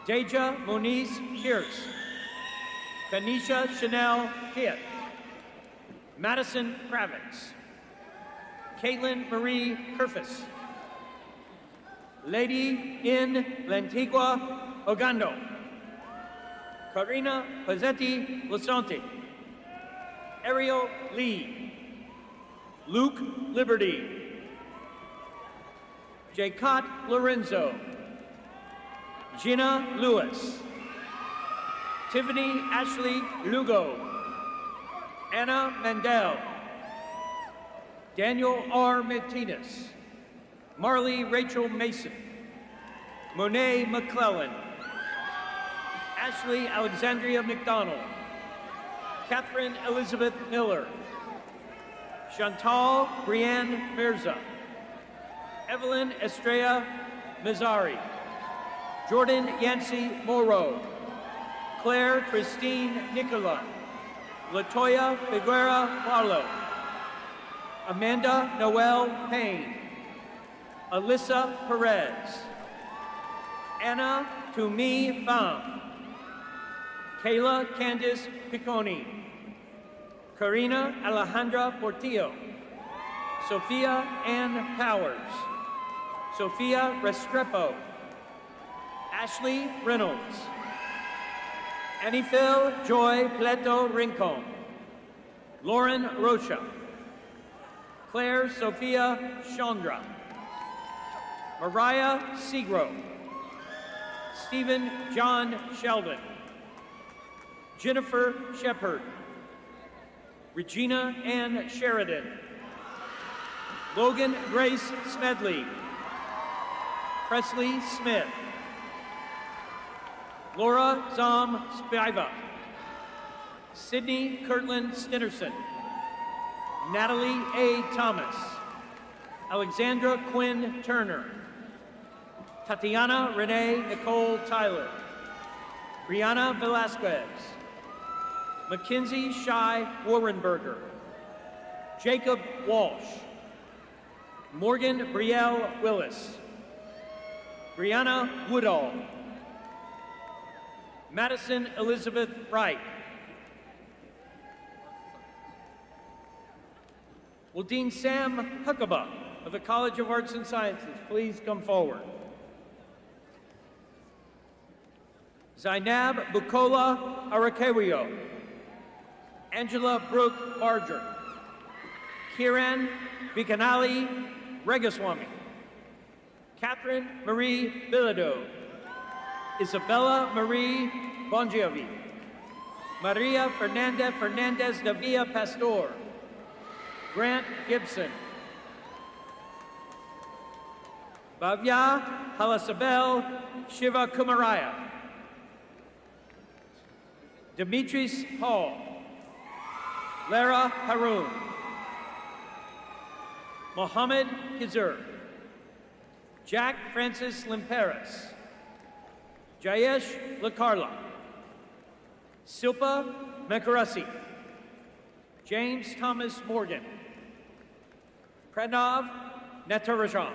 Deja Moniz Pierce, Kanisha Chanel Kit, Madison Kravitz, Caitlin Marie Kerfus, Lady in Lantigua Ogando, Karina Pazzetti Lasante, Ariel Lee, Luke Liberty, Jacob Lorenzo, Gina Lewis, Tiffany Ashley Lugo, Anna Mandel, Daniel R. Martinez, Marley Rachel Mason, Monet McClellan, Ashley Alexandria McDonald, Catherine Elizabeth Miller, Chantal Brianne Mirza, Evelyn Estrella Mazzari, Jordan Yancey Morrow, Claire Christine Nicola, Latoya Figuera Paulo, Amanda Noel Payne, Alyssa Perez, Anna Toomey Pham, Kayla Candice Picconi, Karina Alejandra Portillo, Sophia Ann Powers, Sophia Restrepo, Ashley Reynolds, Anifil Joy Pleto Rincon, Lauren Rocha, Claire Sophia Chandra, Mariah Segro, Stephen John Sheldon, Jennifer Shepard, Regina Ann Sheridan, Logan Grace Smedley, Presley Smith, Laura Zom Spiva, Sydney Kirtland Stinnerson, Natalie A. Thomas, Alexandra Quinn Turner, Tatiana Renee Nicole Tyler, Brianna Velasquez, Mackenzie Shai Warrenberger, Jacob Walsh, Morgan Brielle Willis, Brianna Woodall, Madison Elizabeth Wright. Will Dean Sam Huckabee of the College of Arts and Sciences please come forward? Zainab Bukola Arakewio. Angela Brooke Barger. Kiran Bikanali Regaswamy. Catherine Marie Bilodeau. Isabella Marie Bongiovi. Maria Fernanda Fernandez de Villa Pastor. Grant Gibson. Bhavya Halasabel Shiva Kumaraya. Demetris Hall. Lara Haroun. Mohammed Kizur. Jack Francis Limperis. Jayesh Lakarla. Silpa Mekarasi. James Thomas Morgan. Pranav Natarajan.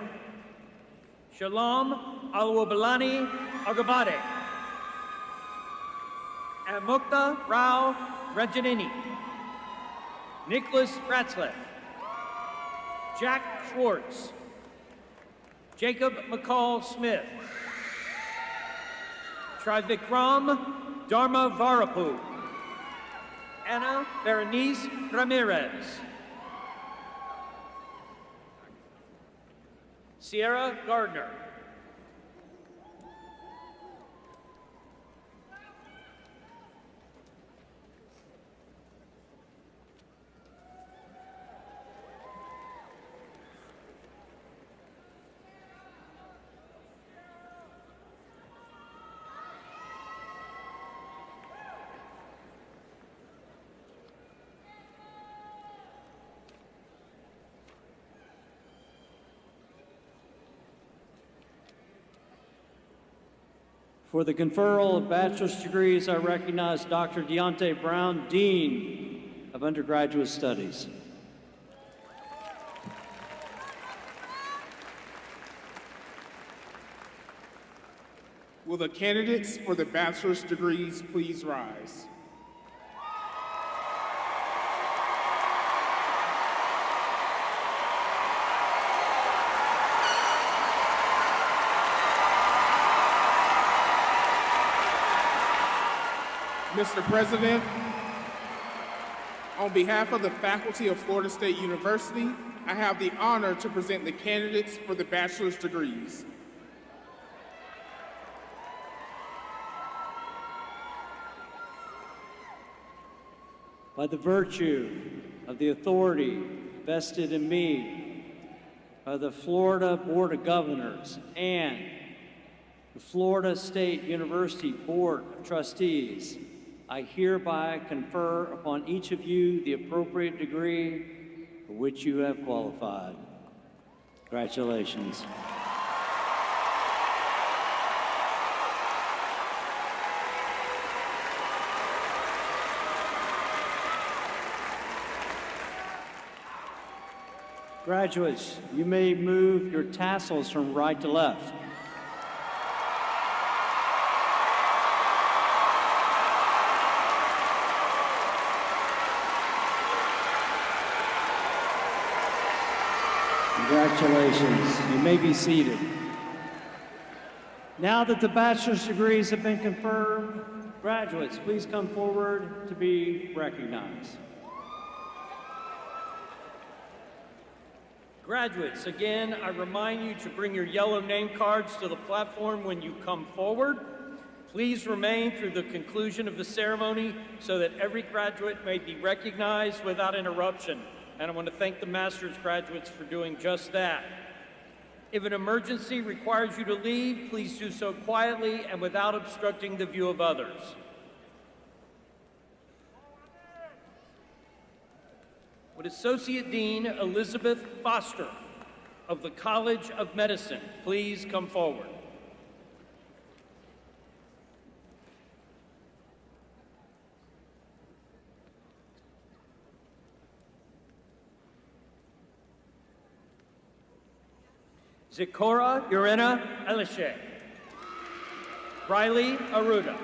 Shalom Alwabalani Agabade. Amukta Rao Ranjanini. Nicholas Ratzlaff. Jack Schwartz. Jacob McCall Smith. Trivikram Dharma Varapu. Anna Berenice Ramirez. Sierra Gardner. For the conferral of bachelor's degrees, I recognize Dr. Deontay Brown, Dean of Undergraduate Studies. Will the candidates for the bachelor's degrees please rise? Mr. President, on behalf of the faculty of Florida State University, I have the honor to present the candidates for the bachelor's degrees. By the virtue of the authority vested in me by the Florida Board of Governors and the Florida State University Board of Trustees, I hereby confer upon each of you the appropriate degree for which you have qualified. Congratulations. Graduates, you may move your tassels from right to left. Congratulations. You may be seated. Now that the bachelor's degrees have been confirmed, graduates, please come forward to be recognized. Graduates, again, I remind you to bring your yellow name cards to the platform when you come forward. Please remain through the conclusion of the ceremony so that every graduate may be recognized without interruption. And I want to thank the master's graduates for doing just that. If an emergency requires you to leave, please do so quietly and without obstructing the view of others. Would Associate Dean Elizabeth Foster of the College of Medicine please come forward? Zikora Urena Elishe. Riley Aruda.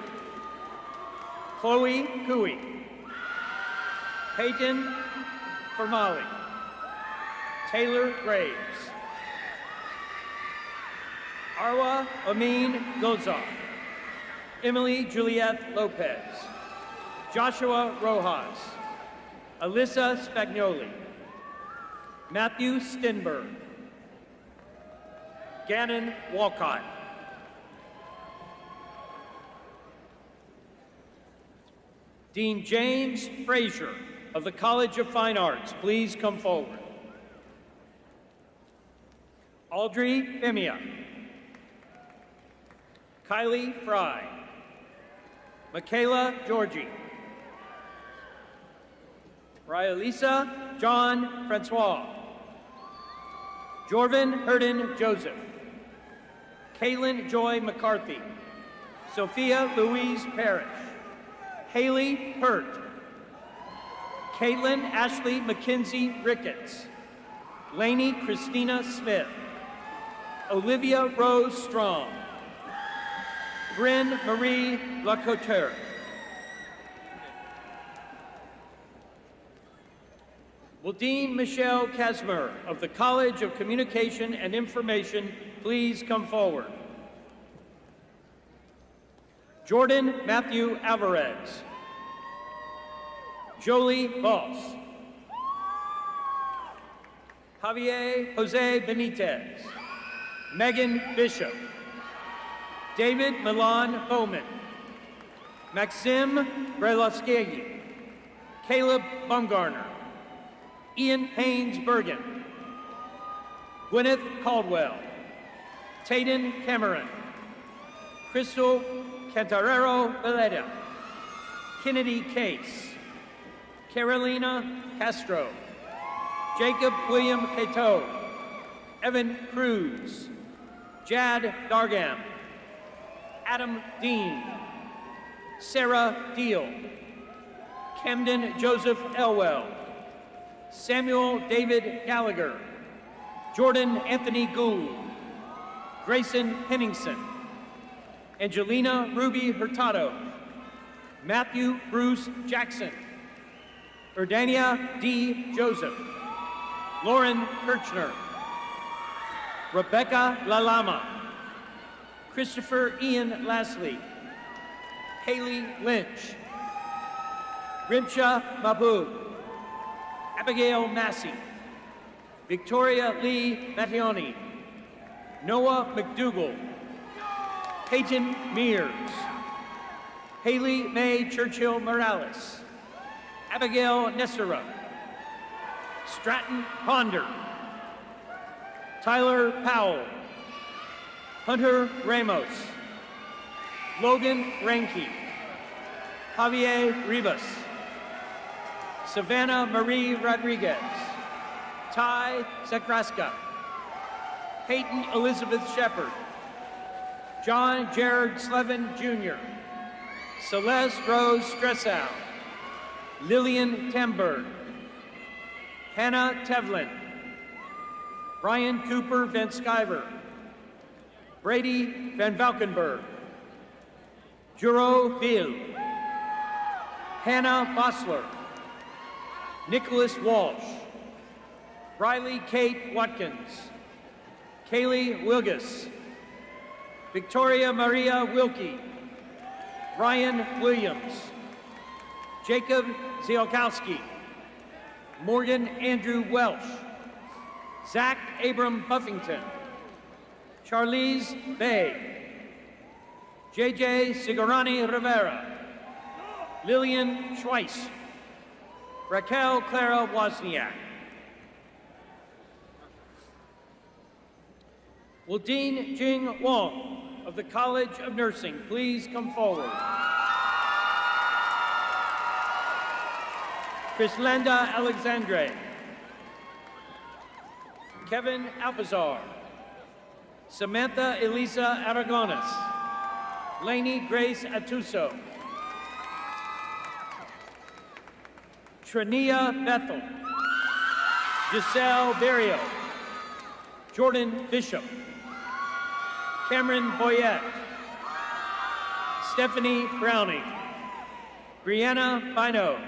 Chloe Cooey, Peyton Formali, Taylor Graves, Arwa Amin Gozar, Emily Juliette Lopez, Joshua Rojas, Alyssa Spagnoli, Matthew Stenberg, Gannon Walcott, Dean James Frazier of the College of Fine Arts, please come forward. Audrey Femia, Kylie Fry, Michaela Georgie, Ryan John Francois, Jorvin Herden Joseph, Kaylin Joy McCarthy, Sophia Louise Parrish, Haley Hurt, Caitlin Ashley McKenzie Ricketts, Lainey Christina Smith, Olivia Rose Strong, Bryn Marie Lacouture, will Dean Michelle Kasmer of the College of Communication and Information please come forward? Jordan Matthew Alvarez, Jolie Boss, Javier Jose Benitez, Megan Bishop, David Milan Bowman, Maxim Breloskegi, Caleb Bumgarner, Ian Haynes Bergen, Gwyneth Caldwell, Tayden Cameron, Crystal Cantarero Veleda, Kennedy Case, Carolina Castro, Jacob William Cato, Evan Cruz, Jad Dargam, Adam Dean, Sarah Deal, Camden Joseph Elwell, Samuel David Gallagher, Jordan Anthony Gould, Grayson Henningsen, Angelina Ruby Hurtado, Matthew Bruce Jackson, Erdania D. Joseph, Lauren Kirchner, Rebecca Lalama, Christopher Ian Lasley, Haley Lynch, Rimsha Mahbub, Abigail Massey, Victoria Lee Mattioni, Noah McDougall, Peyton Mears, Haley Mae Churchill Morales, Abigail Nessera, Stratton Ponder, Tyler Powell, Hunter Ramos, Logan Ranke, Javier Rivas, Savannah Marie Rodriguez, Ty Zakraska, Peyton Elizabeth Shepard, John Jared Slevin Jr., Celeste Rose Stressow, Lillian Temberg, Hannah Tevlin, Brian Cooper Van Skyver, Brady Van Valkenburg, Juro Ville, Hannah Bossler, Nicholas Walsh, Riley Kate Watkins, Kaylee Wilgus, Victoria Maria Wilkie, Ryan Williams, Jacob Ziolkowski, Morgan Andrew Welsh, Zach Abram Buffington, Charlize Bay, JJ Sigarani Rivera, Lillian Schweiss, Raquel Clara Wozniak. Will Dean Jing Wong of the College of Nursing please come forward? Chrislanda Alexandre, Kevin Alpazar, Samantha Elisa Aragones, Lainey Grace Atuso, Trania Bethel, Giselle Berrio, Jordan Bishop, Cameron Boyette, Stephanie Browning, Brianna Bino,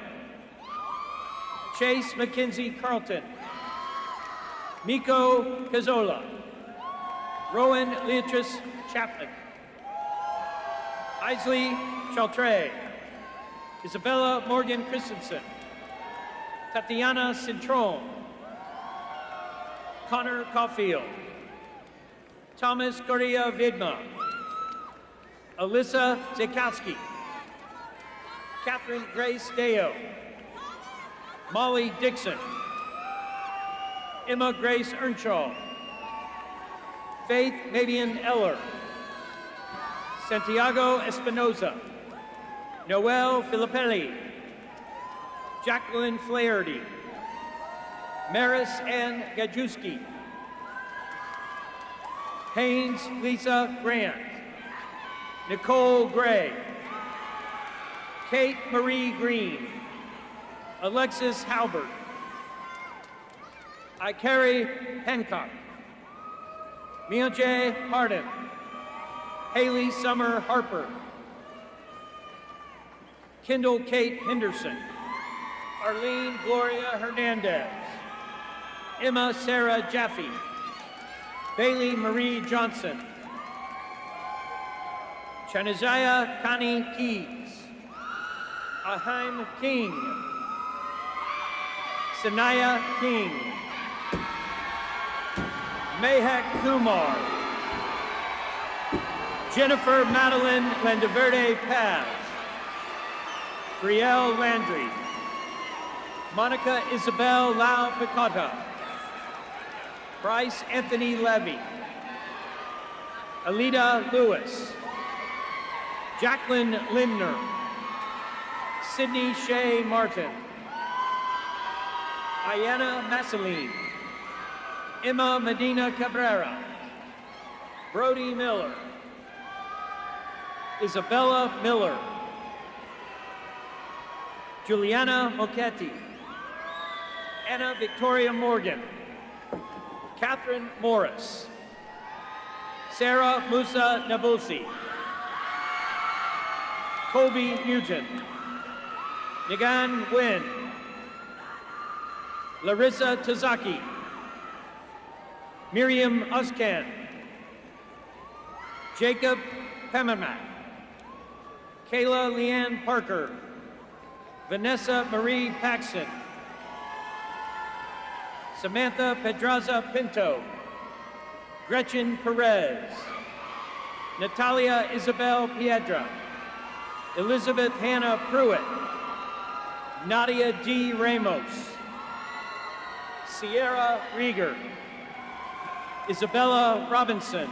Chase McKenzie Carlton, Miko Cazzola, Rowan Leatrice Chapman, Isley Chaltre, Isabella Morgan Christensen, Tatiana Cintron, Connor Caulfield, Thomas Correa Vidma, Alyssa Zakowski, Catherine Grace Deo, Molly Dixon, Emma Grace Earnshaw, Faith Mavian Eller, Santiago Espinoza, Noel Filippelli, Jacqueline Flaherty, Maris Ann Gajewski, Haynes Lisa Grant, Nicole Gray, Kate Marie Green, Alexis Halbert, Ikari Hancock, Mioche Hardin, Haley Summer Harper, Kendall Kate Henderson, Arlene Gloria Hernandez, Emma Sarah Jaffe, Bailey Marie Johnson, Chanizaya Connie Keys, Aheim King, Sanaya King, Mehak Kumar, Jennifer Madeline Landaverde Paz, Brielle Landry, Monica Isabel Lau Picota, Bryce Anthony Levy, Alida Lewis, Jacqueline Lindner, Sydney Shea Martin, Ayana Massaline, Emma Medina Cabrera, Brody Miller, Isabella Miller, Juliana Mochetti, Anna Victoria Morgan, Catherine Morris, Sarah Musa Nabulsi, Colby Newton, Nigan Nguyen, Larissa Tazaki, Miriam Uskan, Jacob Pemamak, Kayla Leanne Parker, Vanessa Marie Paxson, Samantha Pedraza Pinto, Gretchen Perez, Natalia Isabel Piedra, Elizabeth Hannah Pruitt, Nadia D. Ramos, Sierra Rieger, Isabella Robinson,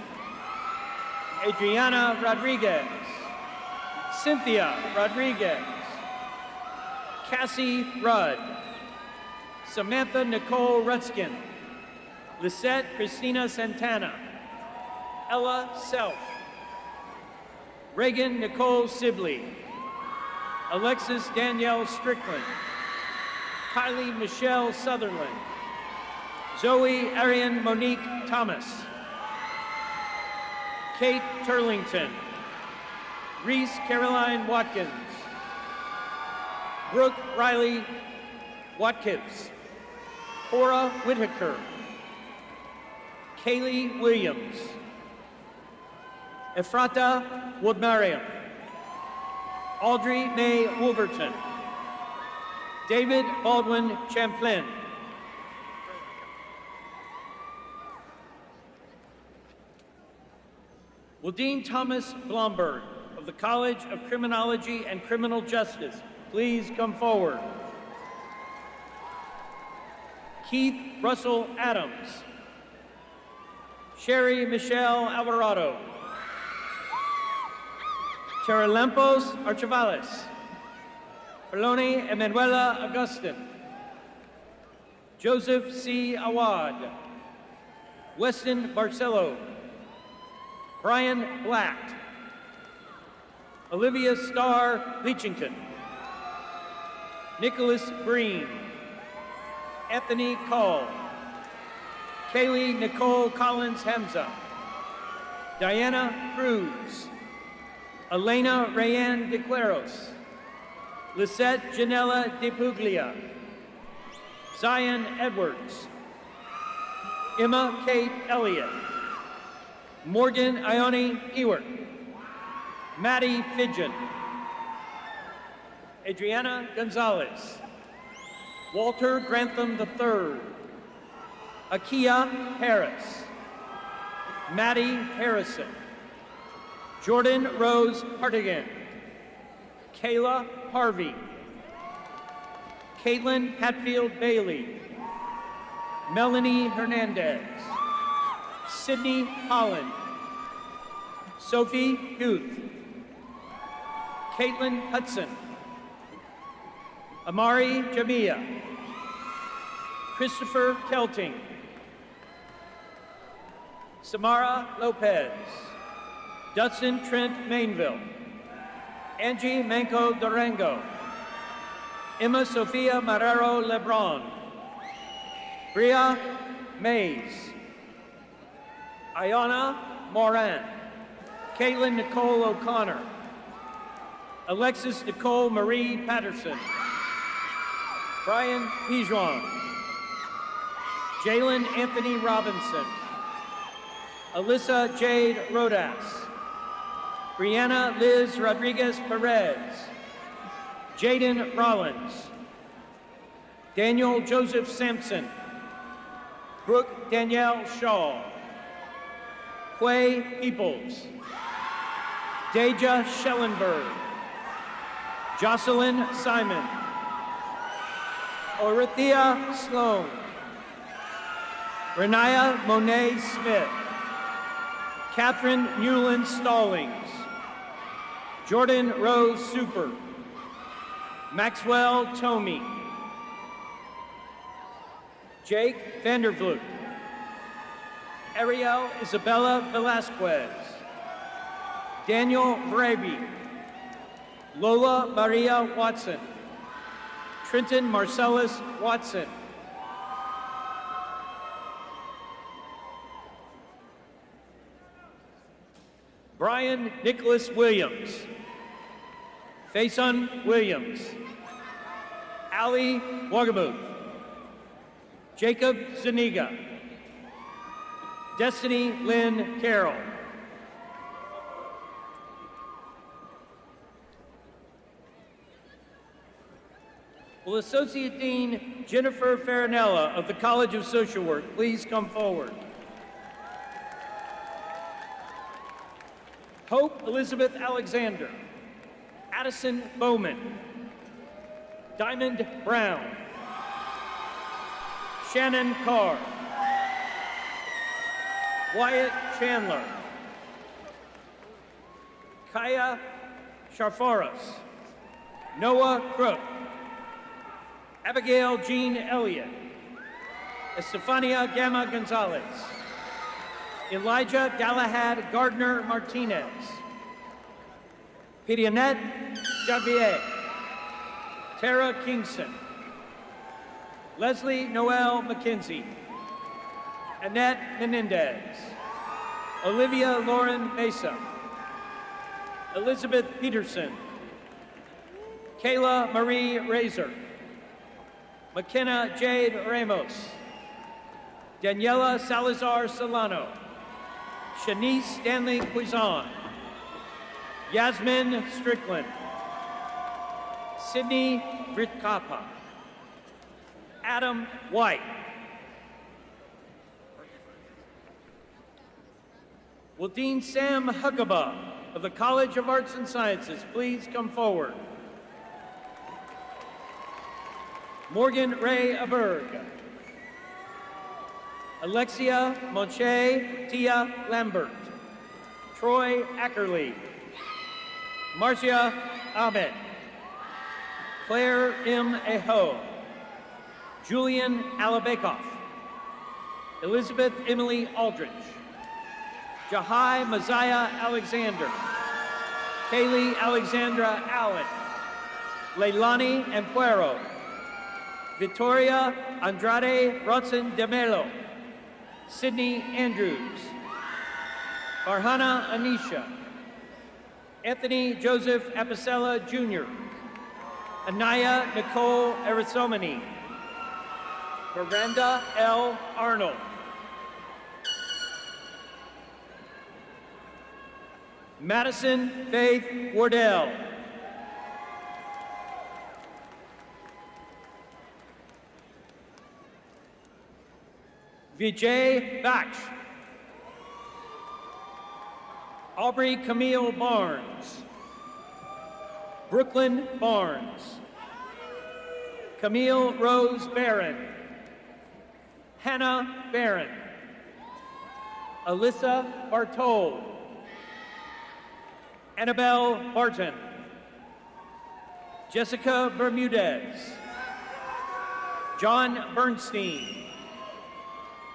Adriana Rodriguez, Cynthia Rodriguez, Cassie Rudd, Samantha Nicole Rutskin, Lisette Christina Santana, Ella Self, Reagan Nicole Sibley, Alexis Danielle Strickland, Kylie Michelle Sutherland, Zoe Ariane Monique Thomas, Kate Turlington, Reese Caroline Watkins, Brooke Riley Watkins, Cora Whitaker, Kaylee Williams, Ephrata Woodmariam, Audrey Mae Wolverton, David Baldwin Champlin, Will Dean Thomas Blomberg of the College of Criminology and Criminal Justice please come forward? Keith Russell Adams, Sherry Michelle Alvarado, Charalampos Archivales, Feloni Emanuela Augustin, Joseph C. Awad, Weston Barcelo, Brian Black, Olivia Starr Leachington, Nicholas Breen, Anthony Call, Kaylee Nicole Collins Hamza, Diana Cruz, Elena Rayanne De Cueros, Lisette Janella De Puglia, Zion Edwards, Emma Kate Elliott, Morgan Ione Ewert, Maddie Fidgen, Adriana Gonzalez, Walter Grantham III, Akia Harris, Maddie Harrison, Jordan Rose Hartigan, Kayla Harvey, Caitlin Hatfield Bailey, Melanie Hernandez, Sydney Holland, Sophie Huth, Caitlin Hudson, Amari Jamia, Christopher Kelting, Samara Lopez, Dustin Trent Mainville, Angie Manco Durango, Emma Sofia Marrero Lebron, Bria Mays, Ayana Moran, Caitlin Nicole O'Connor, Alexis Nicole Marie Patterson, Brian Pijuan, Jalen Anthony Robinson, Alyssa Jade Rodas, Brianna Liz Rodriguez Perez, Jaden Rollins, Daniel Joseph Sampson, Brooke Danielle Shaw, Quay Peoples, Deja Schellenberg, Jocelyn Simon, Orithia Sloan, Renaya Monet Smith, Catherine Newland Stallings, Jordan Rose Super, Maxwell Tomey, Jake Vandervloot, Ariel Isabella Velasquez, Daniel Vraby, Lola Maria Watson, Trenton Marcellus Watson, Brian Nicholas Williams, Faison Williams, Ali Wagamuth, Jacob Zuniga, Destiny Lynn Carroll, will Associate Dean Jennifer Farinella of the College of Social Work please come forward? Hope Elizabeth Alexander, Addison Bowman, Diamond Brown, Shannon Carr, Wyatt Chandler, Kaya Sharfaras, Noah Crook, Abigail Jean Elliott, Estefania Gamma Gonzalez, Elijah Galahad Gardner Martinez, Pidionette Javier, Tara Kingston, Leslie Noel McKenzie, Annette Menendez, Olivia Lauren Mesa, Elizabeth Peterson, Kayla Marie Razor, McKenna Jade Ramos, Daniela Salazar Solano, Shanice Stanley Cuizon, Yasmin Strickland, Sydney Britkapa, Adam White. Will Dean Sam Huckabee of the College of Arts and Sciences please come forward? Morgan Ray Aberg, Alexia Monche Tia Lambert, Troy Ackerley, Marcia Ahmed, Claire M. Aho, Julian Alabekoff, Elizabeth Emily Aldrich, Jahai Maziah Alexander, Kaylee Alexandra Allen, Leilani Empuero, Victoria Andrade Rodson de Melo, Sydney Andrews, Farhana Anisha, Anthony Joseph Apicella Jr., Anaya Nicole Arizomani. Miranda L. Arnold. Madison Faith Wardell. Vijay Baksh. Aubrey Camille Barnes. Brooklyn Barnes. Camille Rose Barron. Hannah Barron. Alyssa Bartol. Annabelle Barton. Jessica Bermudez. John Bernstein.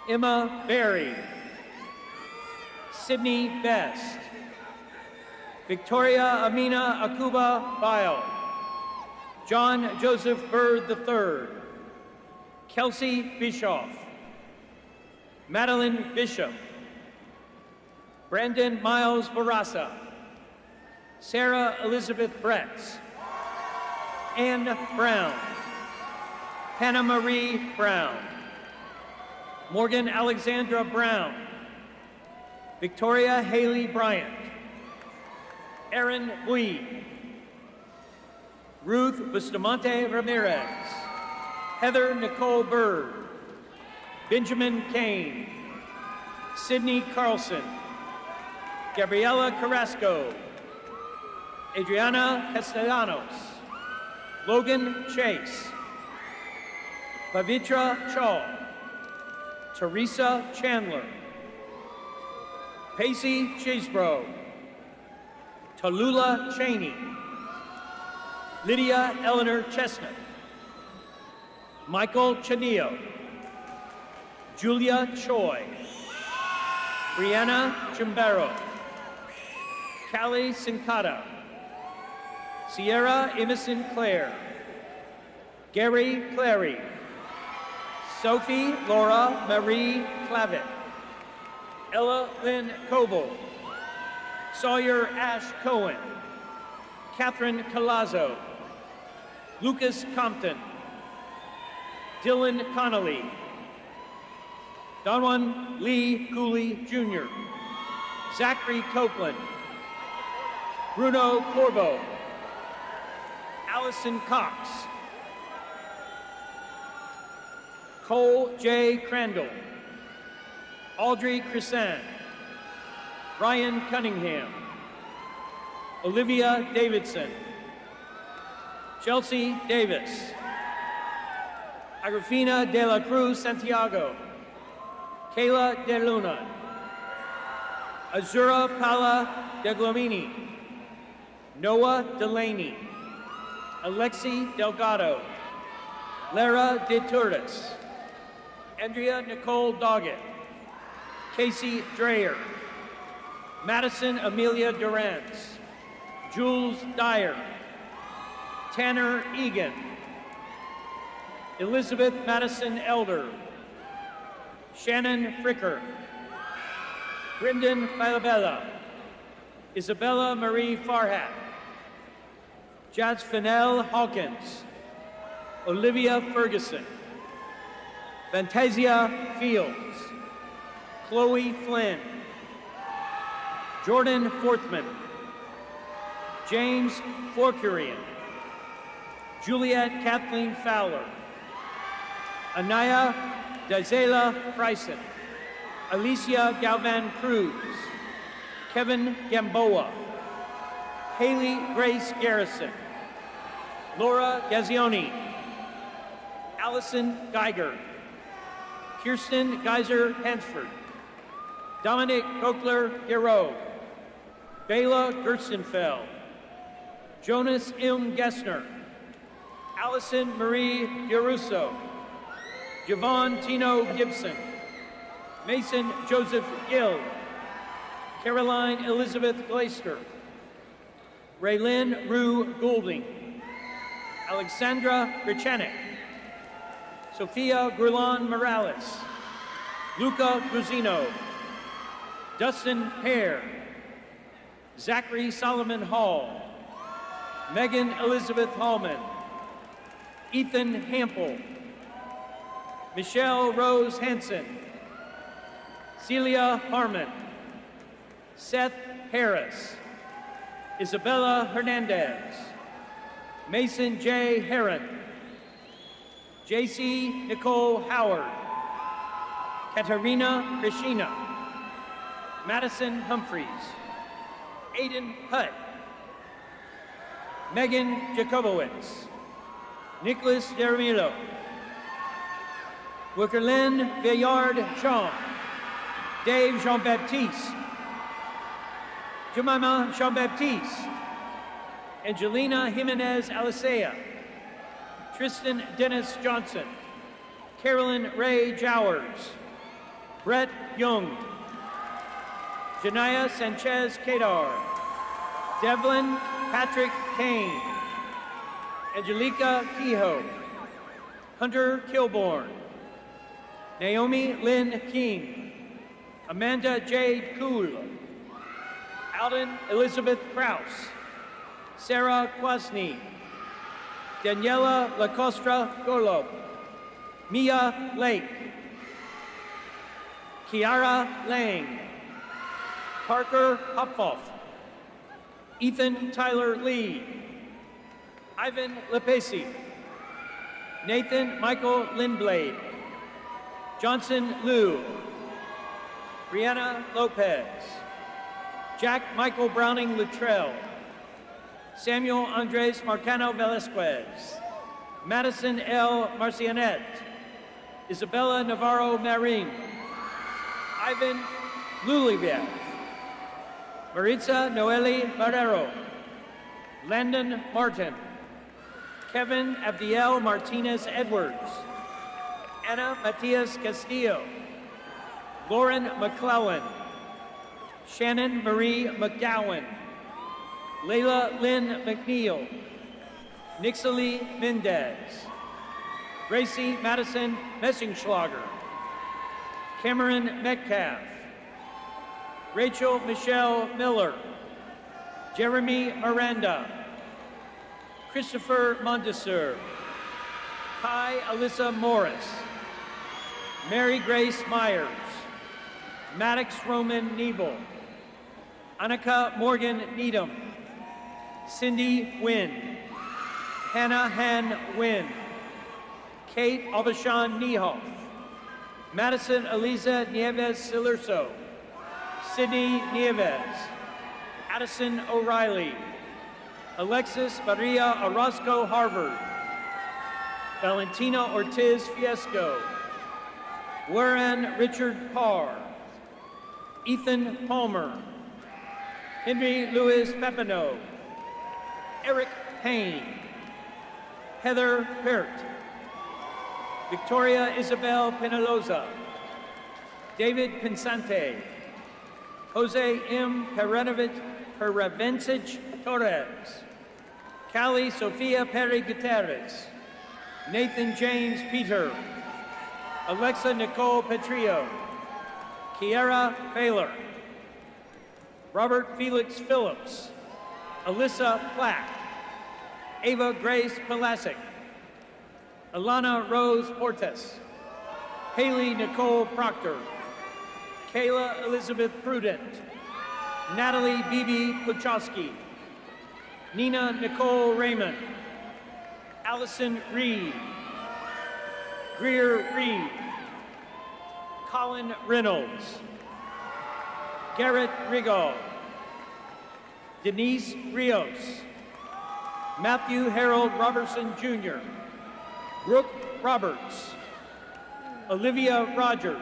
Emma Berry. Sydney Best. Victoria Amina Akuba Bile. John Joseph Bird III. Kelsey Bischoff. Madeline Bishop. Brandon Miles Barassa. Sarah Elizabeth Bretz. Anne Brown. Hannah Marie Brown. Morgan Alexandra Brown. Victoria Haley Bryant. Erin Bui. Ruth Bustamante Ramirez. Heather Nicole Bird. Benjamin Kane. Sydney Carlson. Gabriela Carrasco. Adriana Castellanos. Logan Chase. Pavitra Chaw. Teresa Chandler. Pacey Chesebro. Tallulah Cheney. Lydia Eleanor Chestnut. Michael Chanillo. Julia Choi. Brianna Chimbero. Callie Sincata. Sierra Emerson Clare. Gary Clary. Sophie Laura Marie Clavitt. Ella Lynn Coble. Sawyer Ash Cohen. Catherine Colazzo. Lucas Compton. Dylan Connolly. Donwan Lee Cooley Jr. Zachary Copeland. Bruno Corbo. Allison Cox. Cole J. Crandall. Audrey Crisan. Ryan Cunningham. Olivia Davidson. Chelsea Davis. Agrafina de la Cruz Santiago. Kayla De Luna. Azura Pala de Glomini. Noah Delaney. Alexi Delgado. Lara De Turtis. Andrea Nicole Doggett. Casey Dreyer. Madison Amelia Durantz. Jules Dyer. Tanner Egan. Elizabeth Madison Elder. Shannon Fricker. Brendan Filabella. Isabella Marie Farhat. Jazz Fennell Hawkins. Olivia Ferguson. Fantasia Fields. Chloe Flynn. Jordan Forthman. James Forkurian. Juliet Kathleen Fowler. Anaya Dazela Freisen. Alicia Galvan Cruz. Kevin Gamboa. Haley Grace Garrison. Laura Gazioni. Allison Geiger. Kirsten Geiser Hansford. Dominic Kokler-Gero. Bela Gerstenfeld. Jonas M. Gessner. Allison Marie Giarusso. Javon Tino Gibson. Mason Joseph Gill. Caroline Elizabeth Glaister. Raylyn Rue Goulding. Alexandra Grichanek. Sophia Grulan Morales. Luca Gruzino. Dustin Hare. Zachary Solomon Hall. Megan Elizabeth Hallman. Ethan Hampel, Michelle Rose Hansen, Celia Harmon, Seth Harris, Isabella Hernandez, Mason J. Heron, JC Nicole Howard, Katarina Krishina, Madison Humphreys, Aiden Hutt, Megan Jacobowitz, Nicholas Dermilo, Wickerlyn Villard-Jean, Dave Jean-Baptiste, Jemima Jean-Baptiste, Angelina Jimenez Alicea, Tristan Dennis Johnson, Carolyn Ray Jowers, Brett Young, Janaya Sanchez Kedar, Devlin Patrick Kane, Angelica Kehoe, Hunter Kilborn, Naomi Lynn King, Amanda Jade Kuhl, Alden Elizabeth Kraus, Sarah Kwasny, Daniela Lacostra Golob, Mia Lake, Kiara Lang, Parker Hopfoff, Ethan Tyler Lee, Ivan Lepesi, Nathan Michael Lindblade, Johnson Liu, Brianna Lopez, Jack Michael Browning Luttrell, Samuel Andres Marcano Velasquez, Madison L. Marcianet, Isabella Navarro Marin, Ivan Luliviev, Maritza Noeli Barrero, Landon Martin, Kevin Abdiel Martinez Edwards, Anna Matias Castillo, Lauren McClellan, Shannon Marie McGowan, Layla Lynn McNeil, Nixalee Mendez, Gracie Madison Messingschlager, Cameron Metcalf, Rachel Michelle Miller, Jeremy Miranda, Christopher Mondesur, Kai Alyssa Morris, Mary Grace Myers, Maddox Roman Nebel, Annika Morgan Needham, Cindy Wynn, Hannah Han Wynn, Kate Albashan Niehoff, Madison Eliza Nieves Silurso, Sydney Nieves, Addison O'Reilly, Alexis Maria Orozco Harvard, Valentina Ortiz Fiesco, Warren Richard Parr, Ethan Palmer, Henry Louis Papineau, Eric Payne, Heather Peart, Victoria Isabel Penaloza, David Pensante, Jose M. Perevencich Torres, Callie Sofia Perry Gutierrez, Nathan James Peter, Alexa Nicole Petrillo, Kiara Baylor, Robert Felix Phillips, Alyssa Plack, Ava Grace Palasic, Alana Rose Portes, Haley Nicole Proctor, Kayla Elizabeth Prudent, Natalie Bibi Puchowski, Nina Nicole Raymond, Allison Reed, Greer Reed, Colin Reynolds, Garrett Rigaud, Denise Rios, Matthew Harold Robertson Jr., Brooke Roberts, Olivia Rogers,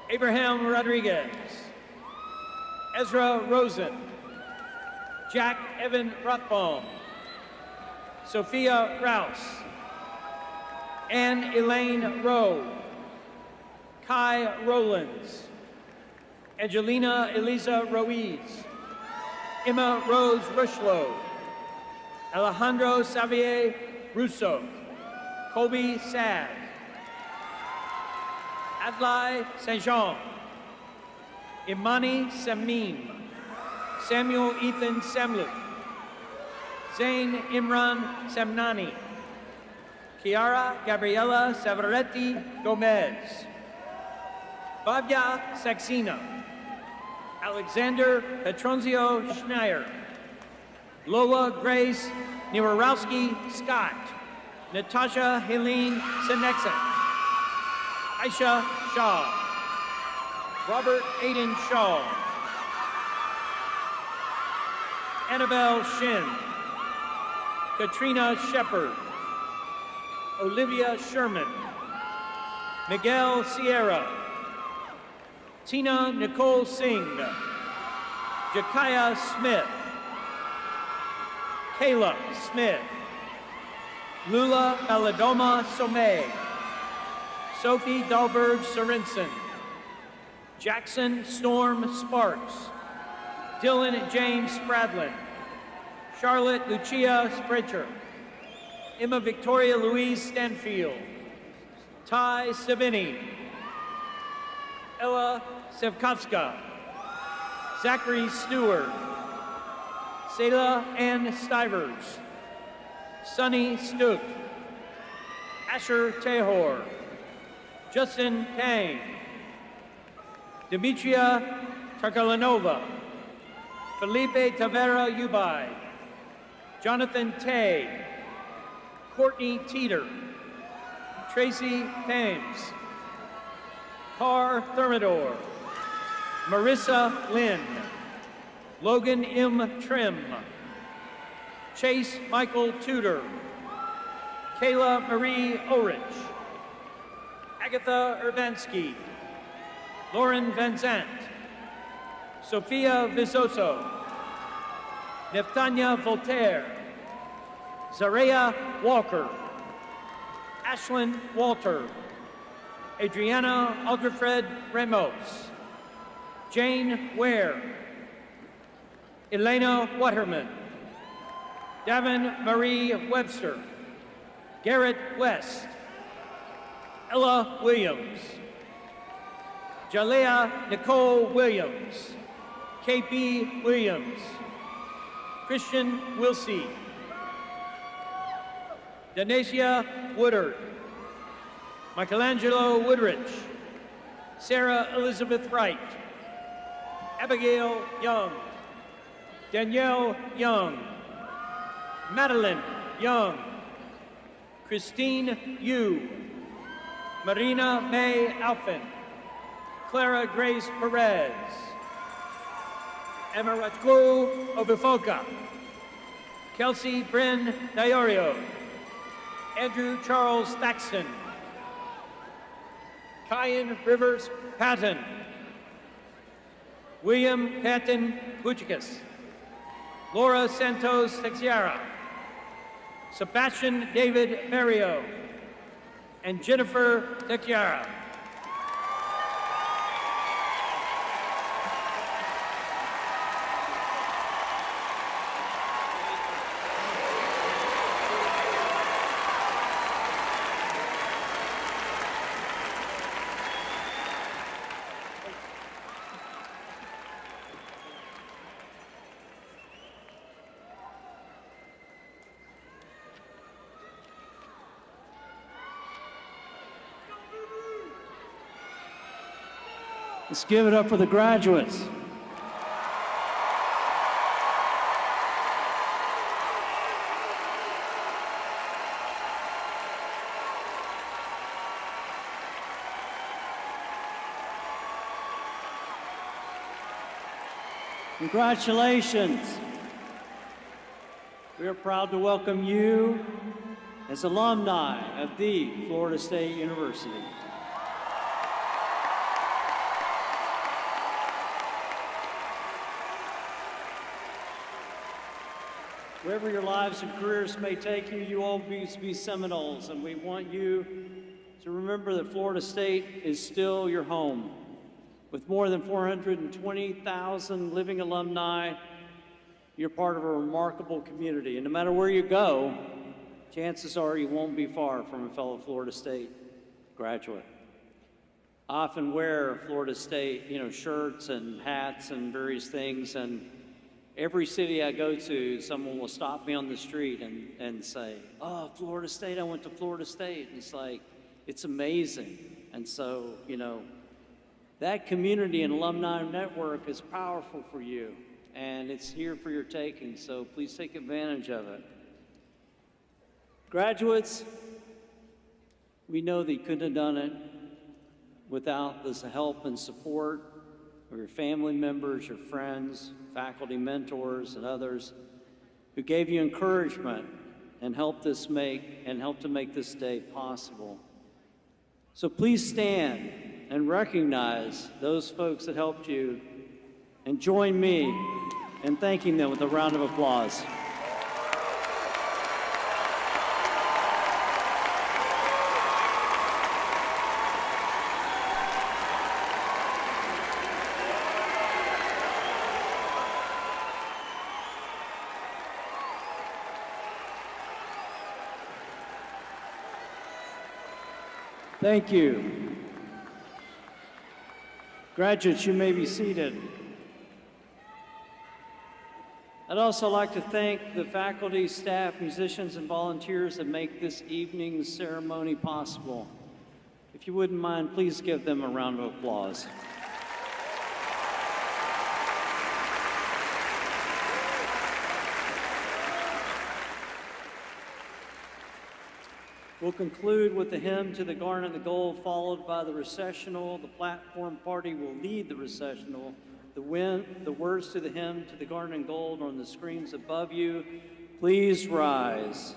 Abraham Rodriguez, Ezra Rosen, Jack Evan Rothbaum, Sophia Rouse, Anne Elaine Rowe, Kai Rowlands, Angelina Elisa Ruiz, Emma Rose Rushlow, Alejandro Xavier Russo, Colby Sad, Adlai St. Jean, Imani Samim, Samuel Ethan Samluk, Zain Imran Samnani, Chiara Gabriela Savaretti Gomez. Bhavya Saxena. Alexander Petronzio Schneier. Lola Grace Niewarowski Scott. Natasha Helene Senexa. Aisha Shaw. Robert Aiden Shaw. Annabelle Shin. Katrina Shepard. Olivia Sherman. Miguel Sierra. Tina Nicole Singh. Jakaya Smith. Kayla Smith. Lula Maladoma Somé. Sophie Dahlberg Sorensen. Jackson Storm Sparks. Dylan James Spradlin. Charlotte Lucia Sprecher. Emma Victoria Louise Stanfield. Ty Savini. Ella Sevkovska. Zachary Stewart. Selah Ann Stivers. Sunny Stuk. Asher Tehor. Justin Kang. Demetria Tarkalanova. Felipe Tavera Ubai. Jonathan Tay. Courtney Teeter. Tracy Thames. Carr Thermidor. Marissa Lynn. Logan M. Trim. Chase Michael Tudor. Kayla Marie Orich. Agatha Urbanski. Lauren Van Zant. Sophia Vizoso. Neftania Voltaire. Zaria Walker. Ashlyn Walter. Adriana Alderfred Ramos. Jane Ware. Elena Waterman. Davin Marie Webster. Garrett West. Ella Williams. Jalea Nicole Williams. KP Williams. Christian Wilsey. Danacia Woodard. Michelangelo Woodrich. Sarah Elizabeth Wright. Abigail Young. Danielle Young. Madeline Young. Christine Yu. Marina May Alphin. Clara Grace Perez. Emeratko Obifoka. Kelsey Bryn Diorio. Andrew Charles Thaxton. Kyan Rivers Patton. William Patton Buchicus. Laura Santos Texiera. Sebastian David Mario. And Jennifer Texiera. Let's give it up for the graduates. Congratulations. We are proud to welcome you as alumni of the Florida State University. Wherever your lives and careers may take you, you all be Seminoles, and we want you to remember that Florida State is still your home. With more than 420,000 living alumni, you're part of a remarkable community. And no matter where you go, chances are you won't be far from a fellow Florida State graduate. I often wear Florida State, shirts and hats and various things, and every city I go to, someone will stop me on the street and say, "Oh, Florida State, I went to Florida State." And it's like, it's amazing. And so, that community and alumni network is powerful for you, and it's here for your taking, so please take advantage of it. Graduates, we know that you couldn't have done it without the help and support of your family members, your friends, faculty mentors, and others who gave you encouragement and helped to make this day possible. So please stand and recognize those folks that helped you, and join me in thanking them with a round of applause. Thank you. Graduates, you may be seated. I'd also like to thank the faculty, staff, musicians, and volunteers that make this evening's ceremony possible. If you wouldn't mind, please give them a round of applause. We'll conclude with the hymn to the Garnet and the Gold, followed by the recessional. The platform party will lead the recessional. The words to the hymn to the Garnet and Gold are on the screens above you. Please rise.